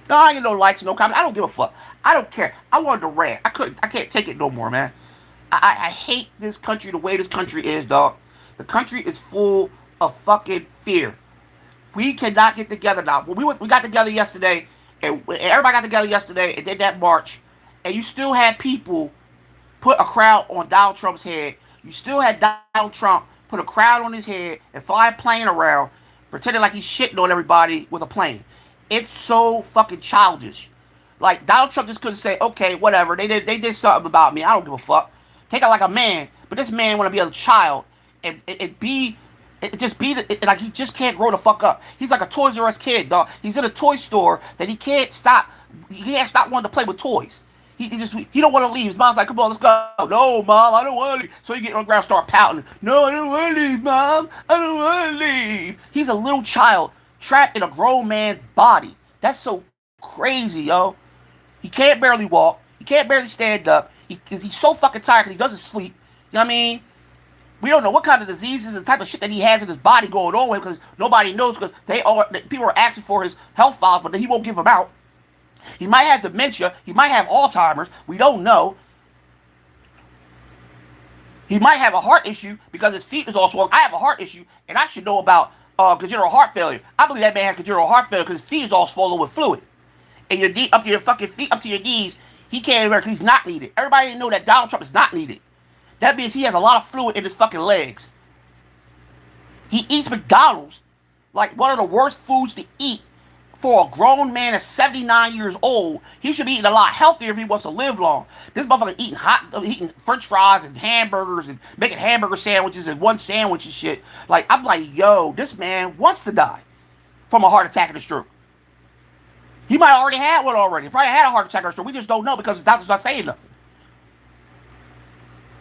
No, I ain't no likes, no comments. I don't give a fuck. I don't care. I wanted to rant. I can't take it no more, man. I hate this country the way this country is, dog. The country is full of fucking fear. We cannot get together now. When we got together yesterday, and everybody got together yesterday and did that march, and you still had people put a crown on Donald Trump's head. You still had Donald Trump put a crown on his head and fly a plane around, pretending like he's shitting on everybody with a plane. It's so fucking childish. Like, Donald Trump just couldn't say, okay, whatever, they did something about me. I don't give a fuck. Take it like a man. But this man want to be a child and like he just can't grow the fuck up. He's like a Toys R Us kid, dog. He's in a toy store that he can't stop wanting to play with toys. He don't want to leave. His mom's like, come on, let's go. No, Mom, I don't want to leave. So he get on the ground, start pouting. No, I don't want to leave, Mom. I don't want to leave. He's a little child trapped in a grown man's body. That's so crazy, yo. He can't barely walk. He can't barely stand up. He's so fucking tired because he doesn't sleep. You know what I mean? We don't know what kind of diseases and type of shit that he has in his body going on with, because nobody knows, because people are asking for his health files, but he won't give them out. He might have dementia. He might have Alzheimer's. We don't know. He might have a heart issue because his feet is all swollen. I have a heart issue, and I should know about congenital heart failure. I believe that man has congenital heart failure because his feet is all swollen with fluid. And your knee, up to your fucking feet, up to your knees, he can't even, because he's not needed. Everybody didn't know that Donald Trump is not needed. That means he has a lot of fluid in his fucking legs. He eats McDonald's like one of the worst foods to eat. For a grown man that's 79 years old, he should be eating a lot healthier if he wants to live long. This motherfucker eating French fries and hamburgers and making hamburger sandwiches and one sandwich and shit. Like, I'm like, yo, this man wants to die from a heart attack and a stroke. He might already had one already. He probably had a heart attack or a stroke. We just don't know because the doctor's not saying nothing.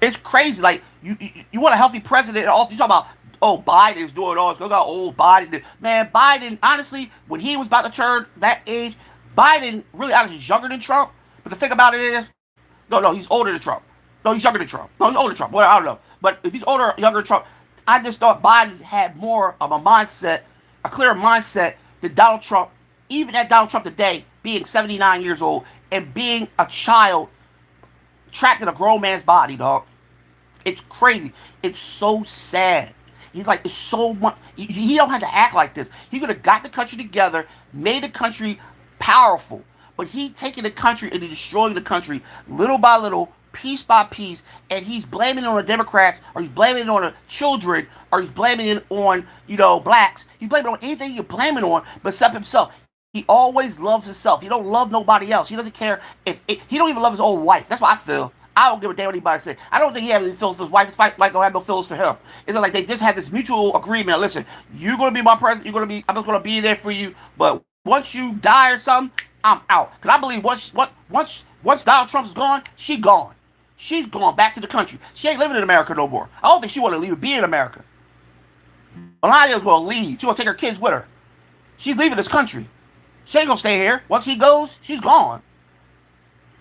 It's crazy. Like, you want a healthy president, and all you talk about, oh, Biden's doing all this. Look how old Biden. Man, Biden, honestly, when he was about to turn that age, Biden really honestly is younger than Trump. But the thing about it is, no, he's older than Trump. No, he's younger than Trump. No, he's older than Trump. Well, I don't know. But if he's older or younger than Trump, I just thought Biden had more of a mindset, a clearer mindset than Donald Trump. Even at Donald Trump today, being 79 years old and being a child trapped in a grown man's body, dog. It's crazy. It's so sad. He's like, it's so much. He don't have to act like this. He could have got the country together, made the country powerful. But he taking the country and destroying the country little by little, piece by piece, and he's blaming it on the Democrats, or he's blaming it on the children, or he's blaming it on, blacks. He's blaming it on anything you blame it on except himself. He always loves himself. He don't love nobody else. He doesn't care he don't even love his own wife. That's what I feel. I don't give a damn what anybody say. I don't think he has any feelings for his wife. His wife don't have no feelings for him. It's like they just had this mutual agreement. Listen, you're gonna be my president. I'm just gonna be there for you, but once you die or something, I'm out. Because I believe once Donald Trump's gone, she gone. She's gone back to the country. She ain't living in America no more. I don't think she want to leave be in America. Melania's going to leave. She's going to take her kids with her. She's leaving this country. She ain't going to stay here. Once he goes, she's gone.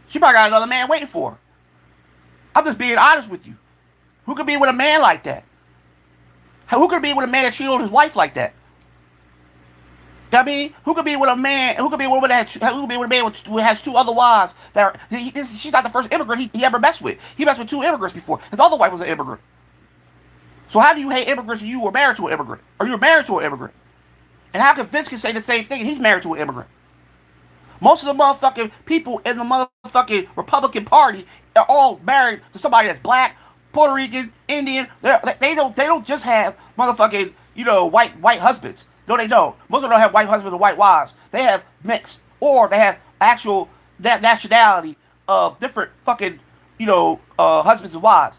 She probably got another man waiting for her. I'm just being honest with you. Who could be with a man like that? Who could be with a man that cheated on his wife like that? I mean, who could be with a man? Who could be with a woman that who could be with a man who has two other wives? She's not the first immigrant he ever messed with. He messed with two immigrants before. His other wife was an immigrant. So how do you hate immigrants if you were married to an immigrant, or you were married to an immigrant? And how can Vince can say the same thing and he's married to an immigrant? Most of the motherfucking people in the motherfucking Republican Party are all married to somebody that's black, Puerto Rican, Indian. They don't just have motherfucking white husbands. No, they don't. Most of them don't have white husbands and white wives. They have mixed, or they have actual nationality of different fucking husbands and wives.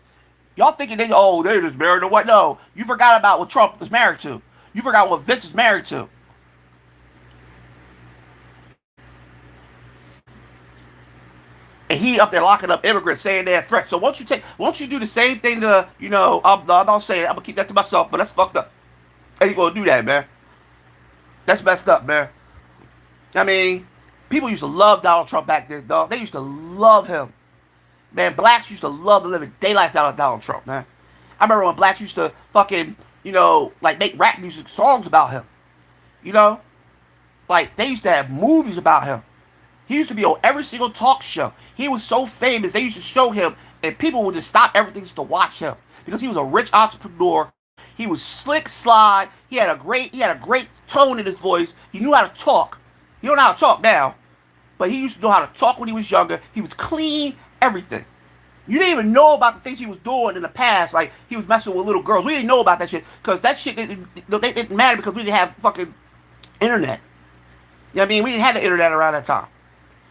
Y'all thinking they're just married to white? No, you forgot about what Trump was married to. You forgot what Vince is married to. And he up there locking up immigrants, saying they're threats. So won't you do the same thing to, I'm not saying it, I'm gonna keep that to myself, but that's fucked up. How you gonna do that, man? That's messed up, man. I mean, people used to love Donald Trump back then, dog. They used to love him. Man, blacks used to love the living daylights out of Donald Trump, man. I remember when blacks used to fucking, make rap music songs about him. Like, they used to have movies about him. He used to be on every single talk show. He was so famous, they used to show him, and people would just stop everything just to watch him. Because he was a rich entrepreneur. He was slick slide. He had a great tone in his voice. He knew how to talk. He don't know how to talk now, but he used to know how to talk when he was younger. He was clean, everything. You didn't even know about the things he was doing in the past, like he was messing with little girls. We didn't know about that shit because that shit didn't matter because we didn't have fucking internet. You know what I mean? We didn't have the internet around that time.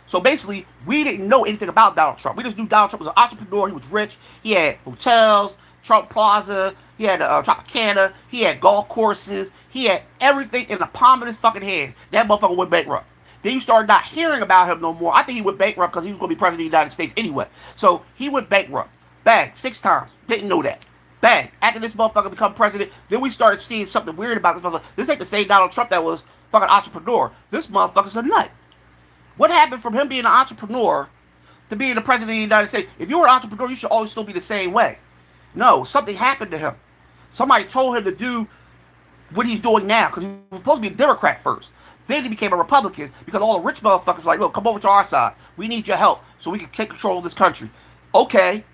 So basically, we didn't know anything about Donald Trump. We just knew Donald Trump was an entrepreneur. He was rich. He had hotels, Trump Plaza. He had Tropicana. He had golf courses. He had everything in the palm of his fucking hand. That motherfucker went bankrupt. Then you started not hearing about him no more. I think he went bankrupt because he was going to be president of the United States anyway. So he went bankrupt. Bang. 6 times. Didn't know that. Bang. After this motherfucker become president, then we started seeing something weird about this motherfucker. This ain't the same Donald Trump that was fucking entrepreneur. This motherfucker's a nut. What happened from him being an entrepreneur to being the president of the United States? If you were an entrepreneur, you should always still be the same way. No, something happened to him. Somebody told him to do what he's doing now because he was supposed to be a Democrat first. Then he became a Republican because all the rich motherfuckers were like, look, come over to our side. We need your help so we can take control of this country. Okay.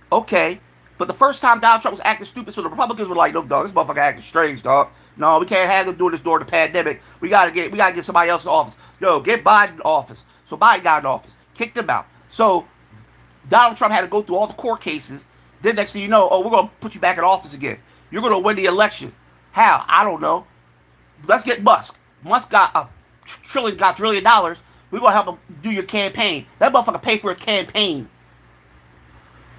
But the first time Donald Trump was acting stupid, so the Republicans were like, look, dog, this motherfucker acting strange, dog. No, we can't have him doing this during the pandemic. We gotta get somebody else in office. Yo, get Biden in office. So Biden got in office. Kicked him out. So Donald Trump had to go through all the court cases. Then next thing you know, we're going to put you back in office again. You're going to win the election. How? I don't know. Let's get Musk. Musk got $1 trillion. We're going to help him do your campaign. That motherfucker paid for his campaign.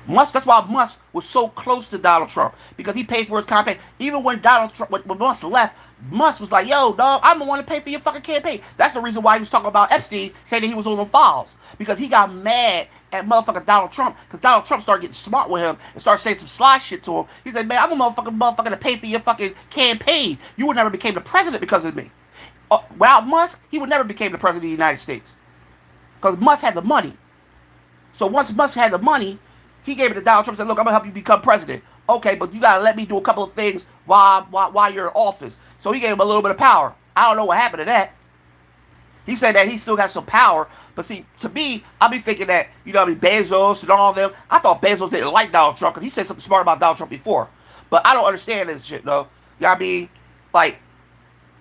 That's why Musk was so close to Donald Trump. Because he paid for his campaign. Even when when Musk left, Musk was like, yo, dog, I'm the one to pay for your fucking campaign. That's the reason why he was talking about Epstein, saying that he was on the files. Because he got mad at motherfucker Donald Trump. Because Donald Trump started getting smart with him and started saying some sly shit to him. He said, man, I'm a motherfucker to pay for your fucking campaign. You would never became the president because of me. Without Musk, he would never became the president of the United States. Because Musk had the money. So once Musk had the money, he gave it to Donald Trump and said, look, I'm going to help you become president. Okay, but you got to let me do a couple of things while you're in office. So he gave him a little bit of power. I don't know what happened to that. He said that he still got some power. But see, to me, I be thinking that, Bezos and all of them, I thought Bezos didn't like Donald Trump because he said something smart about Donald Trump before. But I don't understand this shit, though. You know what I mean? Like,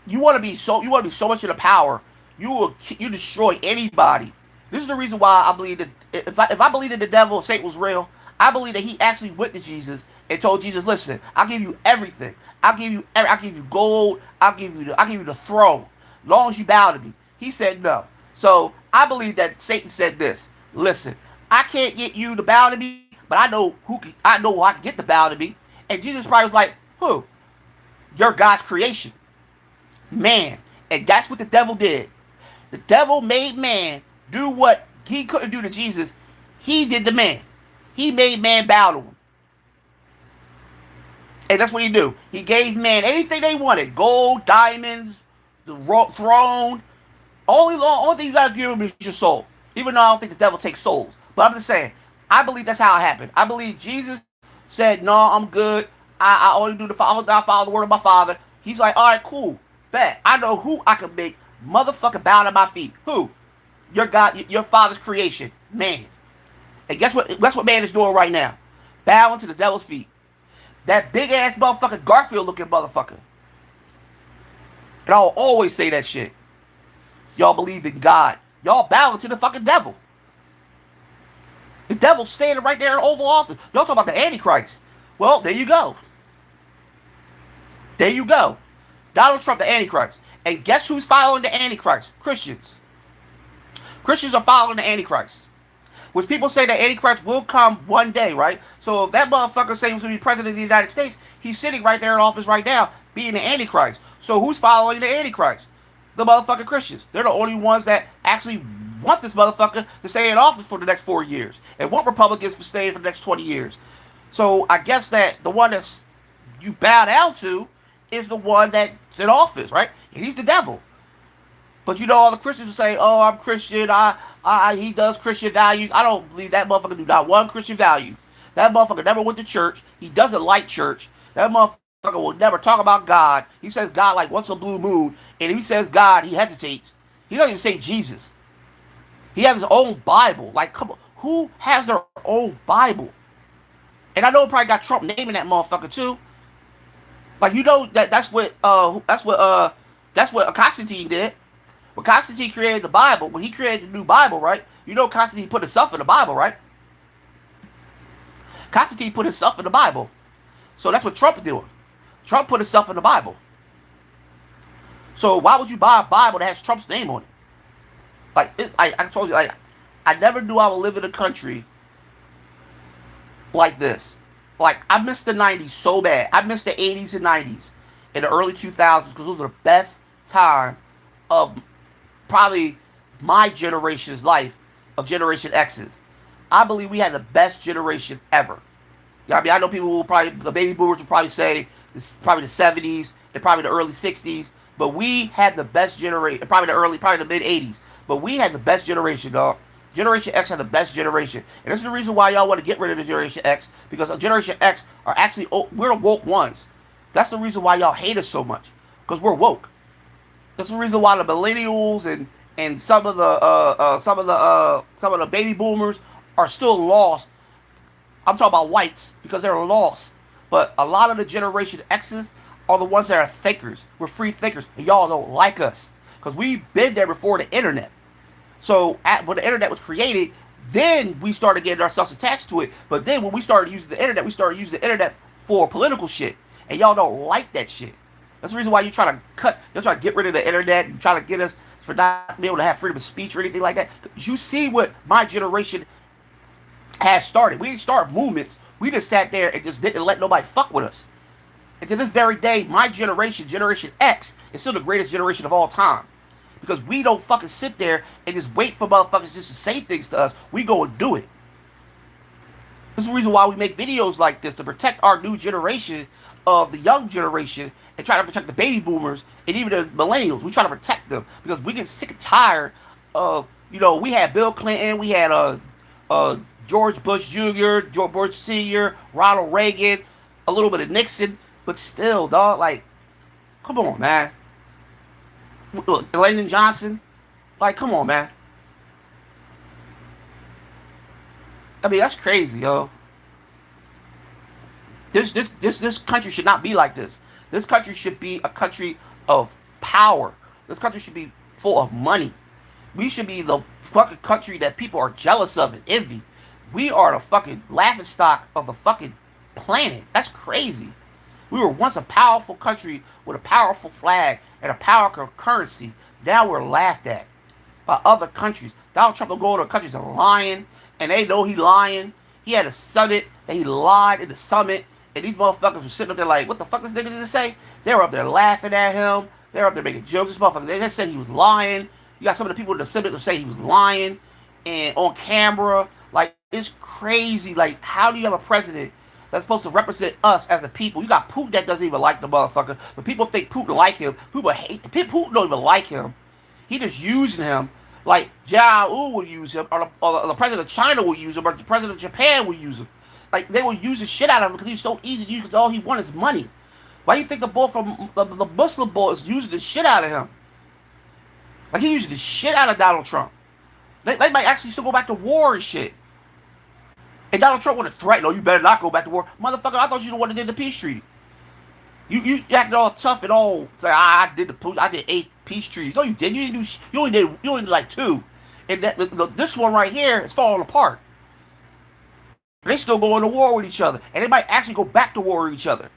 you want to be so much in the power, you destroy anybody. This is the reason why I believe that if I believe that the devil, Satan was real, I believe that he actually went to Jesus and told Jesus, listen, I'll give you everything. I'll give you gold. I'll give you the throne, as long as you bow to me. He said no. So I believe that Satan said this. Listen, I can't get you to bow to me, but I know who I can get to bow to me. And Jesus probably was like, who? You're God's creation. Man. And that's what the devil did. The devil made man do what he couldn't do to Jesus. He did to man. He made man bow to him. And that's what he do. He gave man anything they wanted. Gold, diamonds, the throne. Only thing you gotta give him is your soul. Even though I don't think the devil takes souls. But I'm just saying, I believe that's how it happened. I believe Jesus said, no, I'm good. I only do I follow the word of my father. He's like, all right, cool. Bet. I know who I can make motherfucking bow at my feet. Who? Your God, your father's creation. Man. And guess what? Guess what man is doing right now? Bowing to the devil's feet. That big ass motherfucker, Garfield looking motherfucker. And I'll always say that shit. Y'all believe in God. Y'all bowing to the fucking devil. The devil's standing right there in the Oval Office. Y'all talking about the Antichrist. Well, there you go. There you go. Donald Trump, the Antichrist. And guess who's following the Antichrist? Christians. Christians are following the Antichrist. Which people say that Antichrist will come one day, right? So if that motherfucker saying he's going to be president of the United States, he's sitting right there in office right now, being the Antichrist. So who's following the Antichrist? The motherfucking Christians. They're the only ones that actually want this motherfucker to stay in office for the next 4 years. And want Republicans to stay for the next 20 years. So I guess that the one that's you bow down to is the one that's in office, right? And he's the devil. But you know, all the Christians will say, oh, I'm Christian, he does Christian values. I don't believe that motherfucker do not one Christian value. That motherfucker never went to church. He doesn't like church. That motherfucker will never talk about God. He says God like once a blue moon. And if he says God, he hesitates. He doesn't even say Jesus. He has his own Bible. Like, come on. Who has their own Bible? And I know it probably got Trump naming that motherfucker too. Like, you know that's what Constantine did. When Constantine created the Bible, when he created the new Bible, right? You know Constantine put himself in the Bible, right? Constantine put himself in the Bible. So that's what Trump is doing. Trump put himself in the Bible. So why would you buy a Bible that has Trump's name on it? Like, I told you, like, I never knew I would live in a country like this. Like, I missed the 90s so bad. I missed the 80s and 90s and the early 2000s because those were the best time of probably my generation's life of Generation X's. I believe we had the best generation ever. You know, I mean, I know people will probably, the baby boomers will probably say this is probably the 70s and probably the early 60s, but we had the best generation, probably the mid 80s, but we had the best generation, dog. Generation X had the best generation. And this is the reason why y'all want to get rid of the Generation X, because Generation X are actually, we're the woke ones. That's the reason why y'all hate us so much, because we're woke. That's the reason why the millennials and some of the baby boomers are still lost. I'm talking about whites because they're lost. But a lot of the Generation X's are the ones that are thinkers. We're free thinkers, and y'all don't like us because we've been there before the internet. So when the internet was created, then we started getting ourselves attached to it. But then when we started using the internet, we started using the internet for political shit, and y'all don't like that shit. That's the reason why you're trying to get rid of the internet and try to get us for not being able to have freedom of speech or anything like that. You see what my generation has started. We didn't start movements. We just sat there and just didn't let nobody fuck with us. And to this very day, my generation, Generation X, is still the greatest generation of all time. Because we don't fucking sit there and just wait for motherfuckers just to say things to us. We go and do it. This is the reason why we make videos like this, to protect our new generation of the young generation and try to protect the baby boomers and even the millennials. We try to protect them because we get sick and tired of, you know, we had Bill Clinton, we had George Bush Jr., George Bush Sr., Ronald Reagan, a little bit of Nixon, but still, dog, like, come on, man. Lyndon Johnson, like, come on, man. I mean, that's crazy, yo. This country should not be like this. This country should be a country of power. This country should be full of money. We should be the fucking country that people are jealous of and envy. We are the fucking laughingstock of the fucking planet. That's crazy. We were once a powerful country with a powerful flag and a powerful currency. Now we're laughed at by other countries. Donald Trump will go to countries that are lying, and they know he's lying. He had a summit, and he lied at the summit, and these motherfuckers were sitting up there like, what the fuck is this nigga just say? They were up there laughing at him. They're up there making jokes. This motherfucker, they just said he was lying. You got some of the people in the Senate to say he was lying and on camera. Like, it's crazy. Like, how do you have a president that's supposed to represent us as the people? You got Putin that doesn't even like the motherfucker, but people think Putin like him. People hate Putin. Don't even like him. He just using him. Like Jia will use him, or the president of China will use him, or the president of Japan will use him. Like, they will use the shit out of him because he's so easy to use. Because all he wants is money. Why do you think the bull from the Muslim bull is using the shit out of him? Like, he's using the shit out of Donald Trump. They might actually still go back to war and shit. And Donald Trump would have threatened, "Oh, you better not go back to war, motherfucker. I thought you the one that did the peace treaty. You acted all tough and all. Say, I did I did 8 peace treaties. No, you didn't. You didn't do. You only did like 2. And this one right here is falling apart. They still going to war with each other, and they might actually go back to war with each other.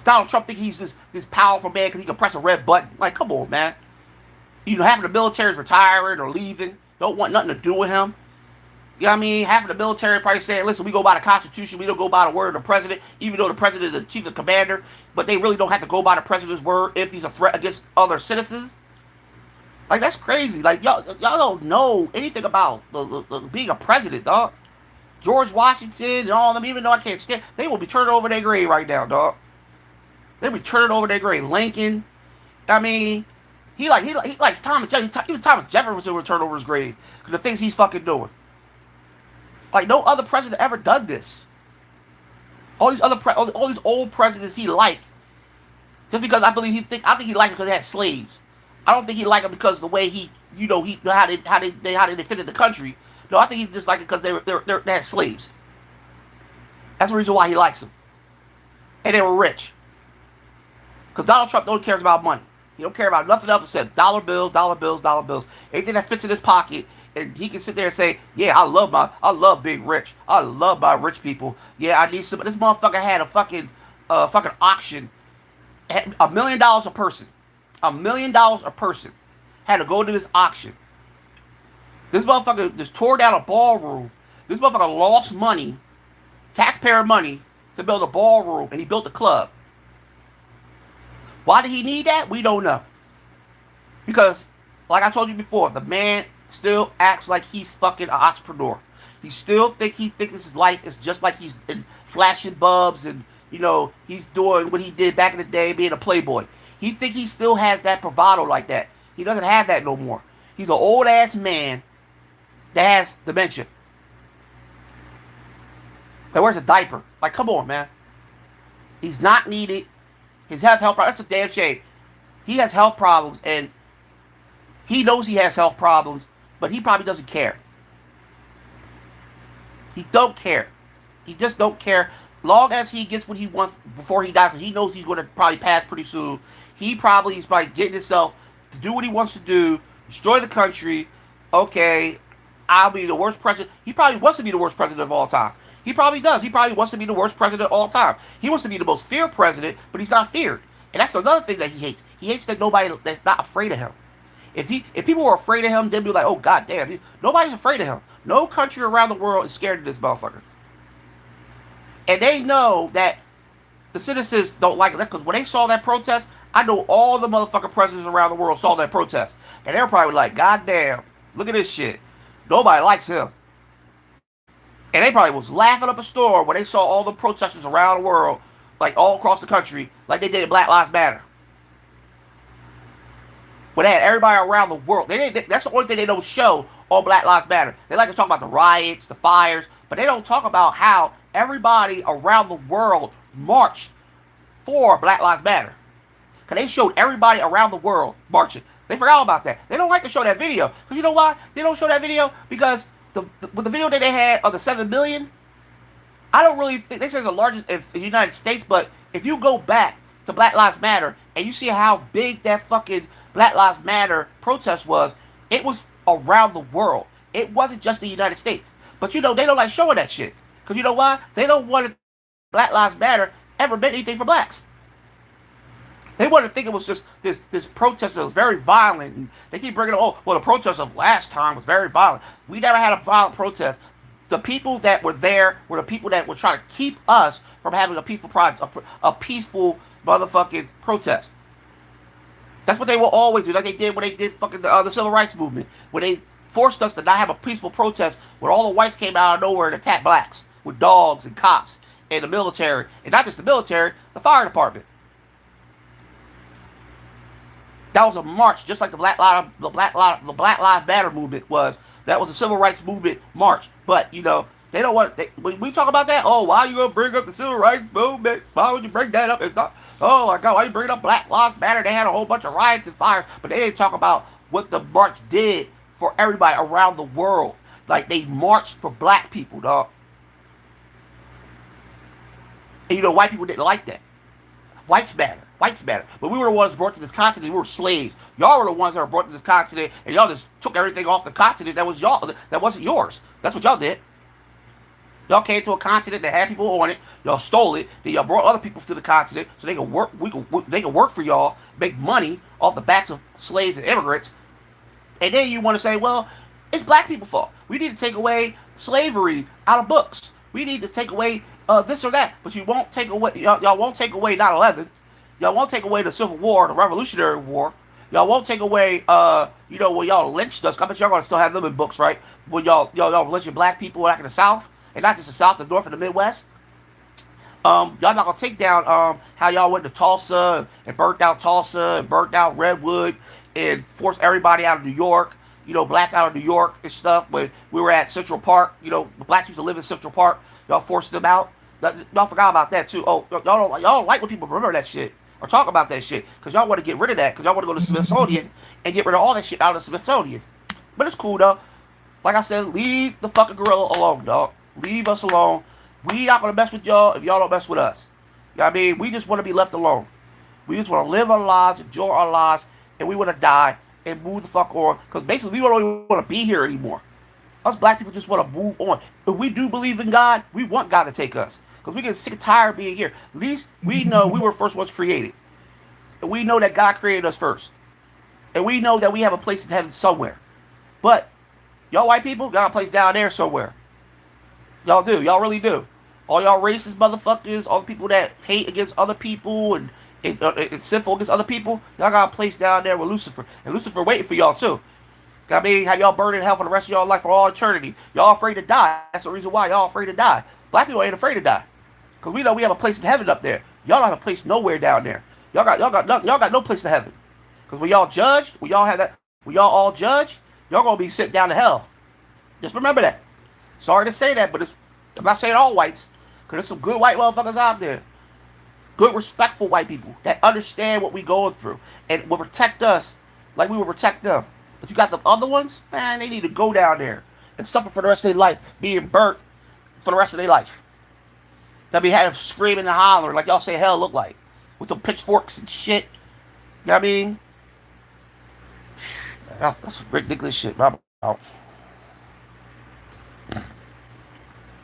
Donald Trump think he's this powerful man because he can press a red button. Like, come on, man. You know, half of the military is retiring or leaving. Don't want nothing to do with him. You know what I mean? Half of the military probably saying, listen, we go by the Constitution. We don't go by the word of the president, even though the president is the chief of commander. But they really don't have to go by the president's word if he's a threat against other citizens. Like, that's crazy. Like, y'all don't know anything about the being a president, dog. George Washington and all of them, even though I can't stand, they will be turning over their grave right now, dog. They be turning over their grave. Lincoln, I mean, he likes Thomas Jefferson. Even Thomas Jefferson would turn over his grave because the things he's fucking doing. Like, no other president ever done this. All these old presidents he liked, just because I think he liked them because they had slaves. I don't think he liked them because of the way he how they defended the country. No, I think he just liked it because they had slaves. That's the reason why he likes them. And they were rich. Because Donald Trump don't care about money. He don't care about nothing else except dollar bills, dollar bills, dollar bills. Anything that fits in his pocket, and he can sit there and say, "Yeah, I love being rich. I love my rich people. Yeah, I need some." This motherfucker had a fucking auction, $1 million a person, $1 million a person, had to go to this auction. This motherfucker just tore down a ballroom. This motherfucker lost money, taxpayer money, to build a ballroom, and he built a club. Why did he need that? We don't know. Because, like I told you before, the man still acts like he's fucking an entrepreneur. He still thinks his life is just like he's flashing bulbs and, he's doing what he did back in the day, being a playboy. He thinks he still has that bravado like that. He doesn't have that no more. He's an old-ass man that has dementia. That wears a diaper. Like, come on, man. He's not needed. His health problems, that's a damn shame. He has health problems, and he knows he has health problems, but he probably doesn't care. He don't care. He just don't care. Long as he gets what he wants before he dies, because he knows he's going to probably pass pretty soon. He's probably getting himself to do what he wants to do, destroy the country. Okay, I'll be the worst president. He probably wants to be the worst president of all time. He probably does. He probably wants to be the worst president of all time. He wants to be the most feared president, but he's not feared. And that's another thing that he hates. He hates that nobody that's not afraid of him. If people were afraid of him, they'd be like, oh, god damn. Nobody's afraid of him. No country around the world is scared of this motherfucker. And they know that the citizens don't like it. Because when they saw that protest, I know all the motherfucking presidents around the world saw that protest. And they were probably like, god damn, look at this shit. Nobody likes him. And they probably was laughing up a storm when they saw all the protesters around the world, like all across the country, like they did in Black Lives Matter. When they had everybody around the world. That's the only thing they don't show on Black Lives Matter. They like to talk about the riots, the fires, but they don't talk about how everybody around the world marched for Black Lives Matter. Because they showed everybody around the world marching. They forgot about that. They don't like to show that video. Because you know why? They don't show that video because with the video that they had of the 7 million, I don't really think, they say it's the largest in the United States, but if you go back to Black Lives Matter and you see how big that fucking Black Lives Matter protest was, it was around the world. It wasn't just the United States. But they don't like showing that shit. Because you know why? They don't want Black Lives Matter ever meant anything for blacks. They wanted to think it was just this protest that was very violent. And they keep bringing up, the protest of last time was very violent. We never had a violent protest. The people that were there were the people that were trying to keep us from having a peaceful motherfucking protest. That's what they will always do. Like they did when they did fucking the civil rights movement, when they forced us to not have a peaceful protest, when all the whites came out of nowhere and attacked blacks with dogs and cops and the military, and not just the military, the fire department. That was a march, just like the Black Lives Matter movement was. That was a civil rights movement march. But you know, they don't want. When we talk about that, oh, why are you gonna bring up the civil rights movement? Why would you bring that up? It's not. Oh my God, why are you bringing up Black Lives Matter? They had a whole bunch of riots and fires, but they didn't talk about what the march did for everybody around the world. Like they marched for black people, dog. And you know, white people didn't like that. Whites matter. Whites matter. But we were the ones brought to this continent. We were slaves. Y'all were the ones that were brought to this continent, and y'all just took everything off the continent that was y'all. That wasn't yours. That's what y'all did. Y'all came to a continent that had people on it. Y'all stole it. Then y'all brought other people to the continent so they could work. They could work for y'all, make money off the backs of slaves and immigrants. And then you want to say, well, it's black people's fault. We need to take away slavery out of books. We need to take away this or that. But you won't take away. Y'all won't take away 9/11. Y'all won't take away the Civil War, the Revolutionary War. Y'all won't take away, you know, when y'all lynched us. I bet y'all gonna still have them in books, right? When y'all lynching black people back in the South, and not just the South, the North, and the Midwest. Y'all not gonna take down how y'all went to Tulsa and burnt out Tulsa and burnt out Redwood and forced everybody out of New York. You know, blacks out of New York and stuff. When we were at Central Park, you know, blacks used to live in Central Park. Y'all forced them out. Y'all forgot about that too. Oh, y'all don't like when people remember that shit or talk about that shit because y'all want to get rid of that because y'all want to go to the Smithsonian and get rid of all that shit out of the Smithsonian. But it's cool though. Like I said, leave the fucking gorilla alone, dog. Leave us alone. We not gonna mess with y'all if y'all don't mess with us. You know what I mean? We just want to be left alone. We just want to live our lives, enjoy our lives, and we want to die and move the fuck on. Because basically, we don't even want to be here anymore. Us black people just want to move on. If we do believe in God, we want God to take us. Because we get sick and tired of being here. At least we know we were the first ones created. And we know that God created us first. And we know that we have a place in heaven somewhere. But y'all white people got a place down there somewhere. Y'all do. Y'all really do. All y'all racist motherfuckers, all the people that hate against other people and sinful against other people, y'all got a place down there with Lucifer. And Lucifer waiting for y'all too. I mean, have y'all burned in hell for the rest of y'all life for all eternity. Y'all afraid to die. That's the reason why y'all afraid to die. Black people ain't afraid to die. Because we know we have a place in heaven up there. Y'all don't have a place nowhere down there. Y'all got no place to heaven. Because when y'all judged, when y'all all judged, y'all gonna be sent down to hell. Just remember that. Sorry to say that, but I'm not saying all whites. Because there's some good white motherfuckers out there. Good, respectful white people that understand what we going through. And will protect us like we will protect them. But you got the other ones, man, they need to go down there and suffer for the rest of their life. Being burnt for the rest of their life. They'll be having screaming and hollering like y'all say hell look like. With the pitchforks and shit. You know what I mean? That's ridiculous shit. I'm out.